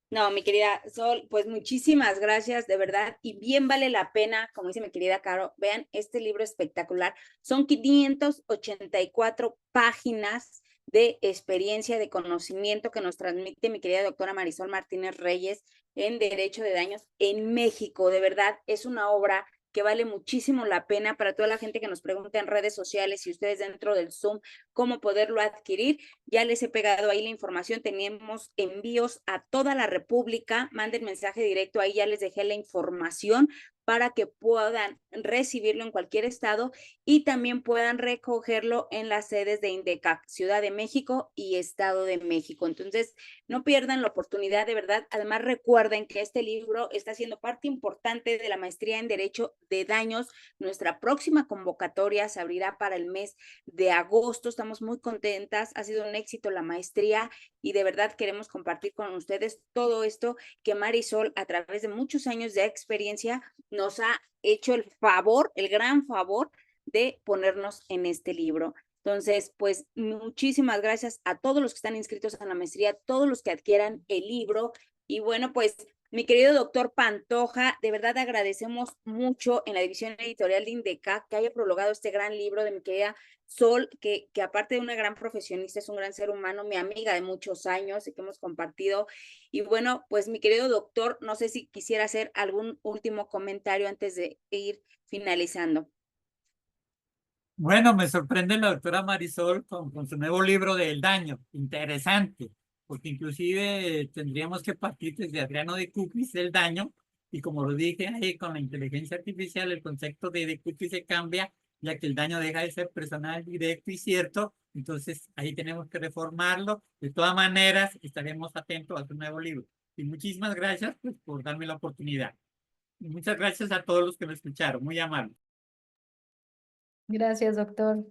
[SPEAKER 1] No, mi querida Sol, pues muchísimas gracias, de verdad, y bien vale la pena, como dice mi querida Caro, vean este libro espectacular. Son 584 páginas de experiencia, de conocimiento que nos transmite mi querida doctora Marisol Martínez Reyes en Derecho de Daños en México. De verdad, es una obra que vale muchísimo la pena para toda la gente que nos pregunta en redes sociales y ustedes dentro del Zoom cómo poderlo adquirir. Ya les he pegado ahí la información, tenemos envíos a toda la República, manden mensaje directo, ahí ya les dejé la información para que puedan recibirlo en cualquier estado y también puedan recogerlo en las sedes de INDECAC, Ciudad de México y Estado de México. Entonces, no pierdan la oportunidad, de verdad. Además, recuerden que este libro está siendo parte importante de la maestría en Derecho de Daños. Nuestra próxima convocatoria se abrirá para el mes de agosto. Estamos muy contentas, ha sido un éxito la maestría y de verdad queremos compartir con ustedes todo esto que Marisol, a través de muchos años de experiencia, nos ha hecho el favor, el gran favor de ponernos en este libro. Entonces, pues muchísimas gracias a todos los que están inscritos a la maestría, todos los que adquieran el libro. Y bueno, pues mi querido doctor Pantoja, de verdad agradecemos mucho en la división editorial de INDECAC que haya prologado este gran libro de mi querida Sol, que aparte de una gran profesionista, es un gran ser humano, mi amiga de muchos años y que hemos compartido. Y bueno, pues mi querido doctor, no sé si quisiera hacer algún último comentario antes de ir finalizando.
[SPEAKER 4] Bueno, me sorprende la doctora Marisol con su nuevo libro de El Daño, interesante, porque inclusive tendríamos que partir desde Adriano de Cupis, El Daño, y como lo dije ahí, con la inteligencia artificial, el concepto de Cupis se cambia, ya que el daño deja de ser personal, directo y cierto, entonces ahí tenemos que reformarlo. De todas maneras, estaremos atentos a su nuevo libro. Y muchísimas gracias pues, por darme la oportunidad. Y muchas gracias a todos los que me escucharon, muy amables.
[SPEAKER 3] Gracias, doctor.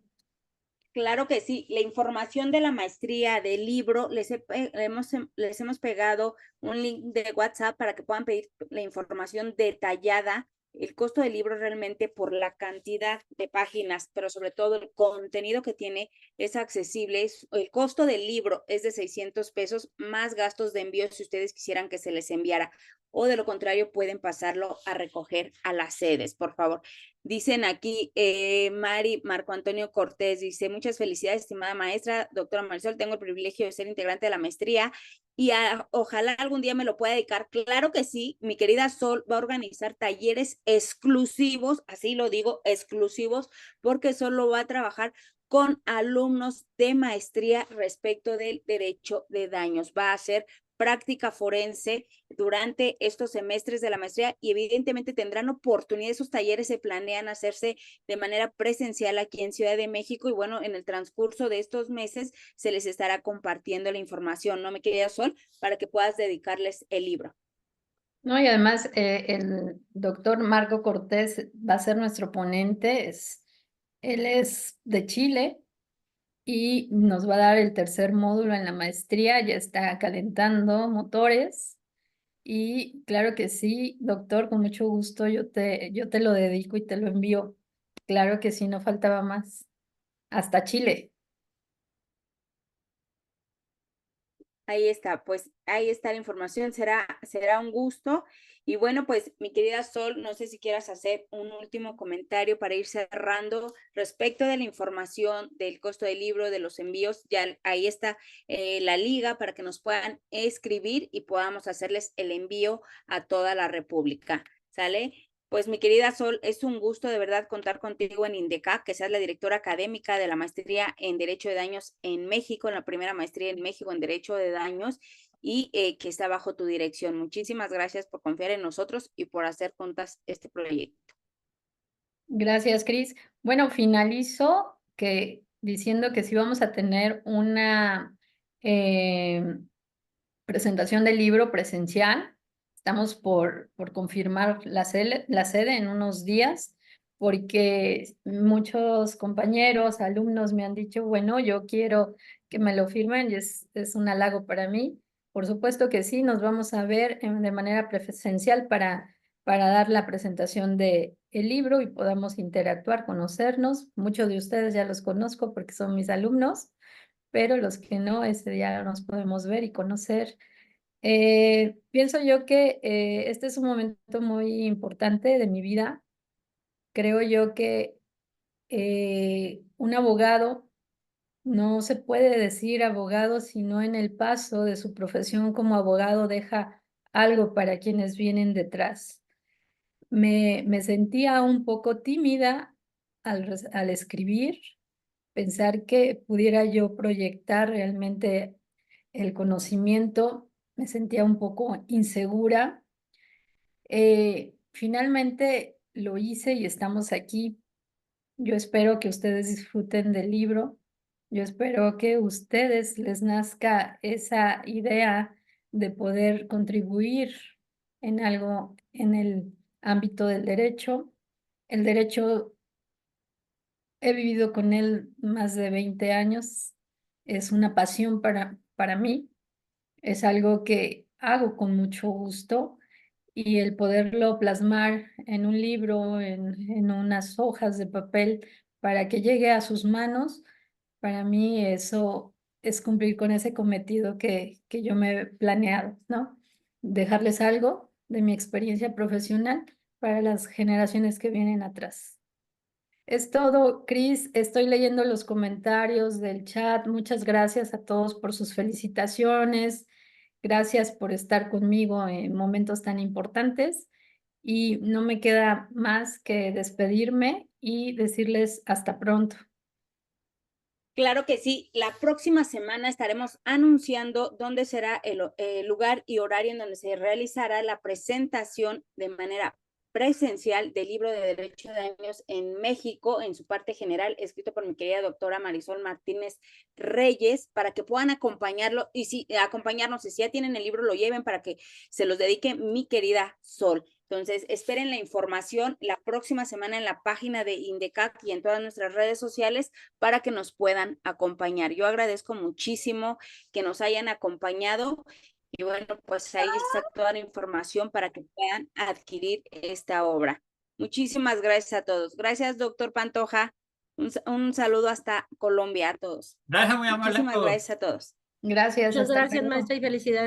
[SPEAKER 1] Claro que sí, la información de la maestría, del libro, les hemos pegado un link de WhatsApp para que puedan pedir la información detallada el costo del libro realmente por la cantidad de páginas, pero sobre todo el contenido que tiene es accesible. El costo del libro es de 600 pesos más gastos de envío si ustedes quisieran que se les enviara, o de lo contrario pueden pasarlo a recoger a las sedes, por favor. Dicen aquí, Marco Antonio Cortés dice, muchas felicidades, estimada maestra, doctora Marisol, tengo el privilegio de ser integrante de la maestría y ojalá algún día me lo pueda dedicar. Claro que sí, mi querida Sol va a organizar talleres exclusivos, así lo digo, exclusivos, porque solo va a trabajar con alumnos de maestría respecto del derecho de daños. Va a hacer práctica forense durante estos semestres de la maestría y evidentemente tendrán oportunidad. Esos talleres se planean hacerse de manera presencial aquí en Ciudad de México y bueno, en el transcurso de estos meses se les estará compartiendo la información, ¿no, mi querida Sol? Para que puedas dedicarles el libro.
[SPEAKER 3] No, y además el doctor Marco Cortés va a ser nuestro ponente, él es de Chile y nos va a dar el tercer módulo en la maestría, ya está calentando motores y claro que sí, doctor, con mucho gusto yo te lo dedico y te lo envío. Claro que sí, no faltaba más. Hasta Chile.
[SPEAKER 1] Ahí está, pues ahí está la información, será un gusto. Y bueno, pues mi querida Sol, no sé si quieras hacer un último comentario para ir cerrando respecto de la información del costo del libro, de los envíos. Ya ahí está la liga para que nos puedan escribir y podamos hacerles el envío a toda la República. ¿Sale? Pues mi querida Sol, es un gusto de verdad contar contigo en INDECAC, que seas la directora académica de la maestría en Derecho de Daños en México, en la primera maestría en México en Derecho de Daños, y que está bajo tu dirección. Muchísimas gracias por confiar en nosotros y por hacer juntas este proyecto.
[SPEAKER 3] Gracias, Cris. Bueno, finalizo diciendo que sí vamos a tener una presentación del libro presencial. Estamos por confirmar la sede en unos días, porque muchos compañeros, alumnos me han dicho, bueno, yo quiero que me lo firmen y es un halago para mí. Por supuesto que sí, nos vamos a ver de manera presencial para dar la presentación del libro y podamos interactuar, conocernos. Muchos de ustedes ya los conozco porque son mis alumnos, pero los que no, ese día nos podemos ver y conocer. Pienso yo que este es un momento muy importante de mi vida. Creo yo que un abogado no se puede decir abogado, sino en el paso de su profesión como abogado deja algo para quienes vienen detrás. Me sentía un poco tímida al escribir, pensar que pudiera yo proyectar realmente el conocimiento, me sentía un poco insegura. Finalmente lo hice y estamos aquí. Yo espero que ustedes disfruten del libro. Yo espero que a ustedes les nazca esa idea de poder contribuir en algo en el ámbito del derecho. El derecho, he vivido con él más de 20 años. Es una pasión para mí. Es algo que hago con mucho gusto y el poderlo plasmar en un libro, en unas hojas de papel para que llegue a sus manos, para mí eso es cumplir con ese cometido que yo me he planeado, ¿no? Dejarles algo de mi experiencia profesional para las generaciones que vienen atrás. Es todo, Cris. Estoy leyendo los comentarios del chat. Muchas gracias a todos por sus felicitaciones. Gracias por estar conmigo en momentos tan importantes. Y no me queda más que despedirme y decirles hasta pronto.
[SPEAKER 1] Claro que sí, la próxima semana estaremos anunciando dónde será el lugar y horario en donde se realizará la presentación de manera presencial del libro de Derecho de Daños en México, en su parte general, escrito por mi querida doctora Marisol Martínez Reyes, para que puedan acompañarnos y si ya tienen el libro, lo lleven para que se los dedique mi querida Sol. Entonces, esperen la información la próxima semana en la página de INDECAC y en todas nuestras redes sociales para que nos puedan acompañar. Yo agradezco muchísimo que nos hayan acompañado y bueno, pues ahí está toda la información para que puedan adquirir esta obra. Muchísimas gracias a todos. Gracias, doctor Pantoja. Un saludo hasta Colombia a todos.
[SPEAKER 4] Gracias, muy amable a
[SPEAKER 1] Muchísimas
[SPEAKER 4] todos.
[SPEAKER 1] gracias a todos.
[SPEAKER 3] Gracias.
[SPEAKER 6] Muchas
[SPEAKER 3] hasta
[SPEAKER 6] gracias,
[SPEAKER 3] luego.
[SPEAKER 6] maestra, y felicidades.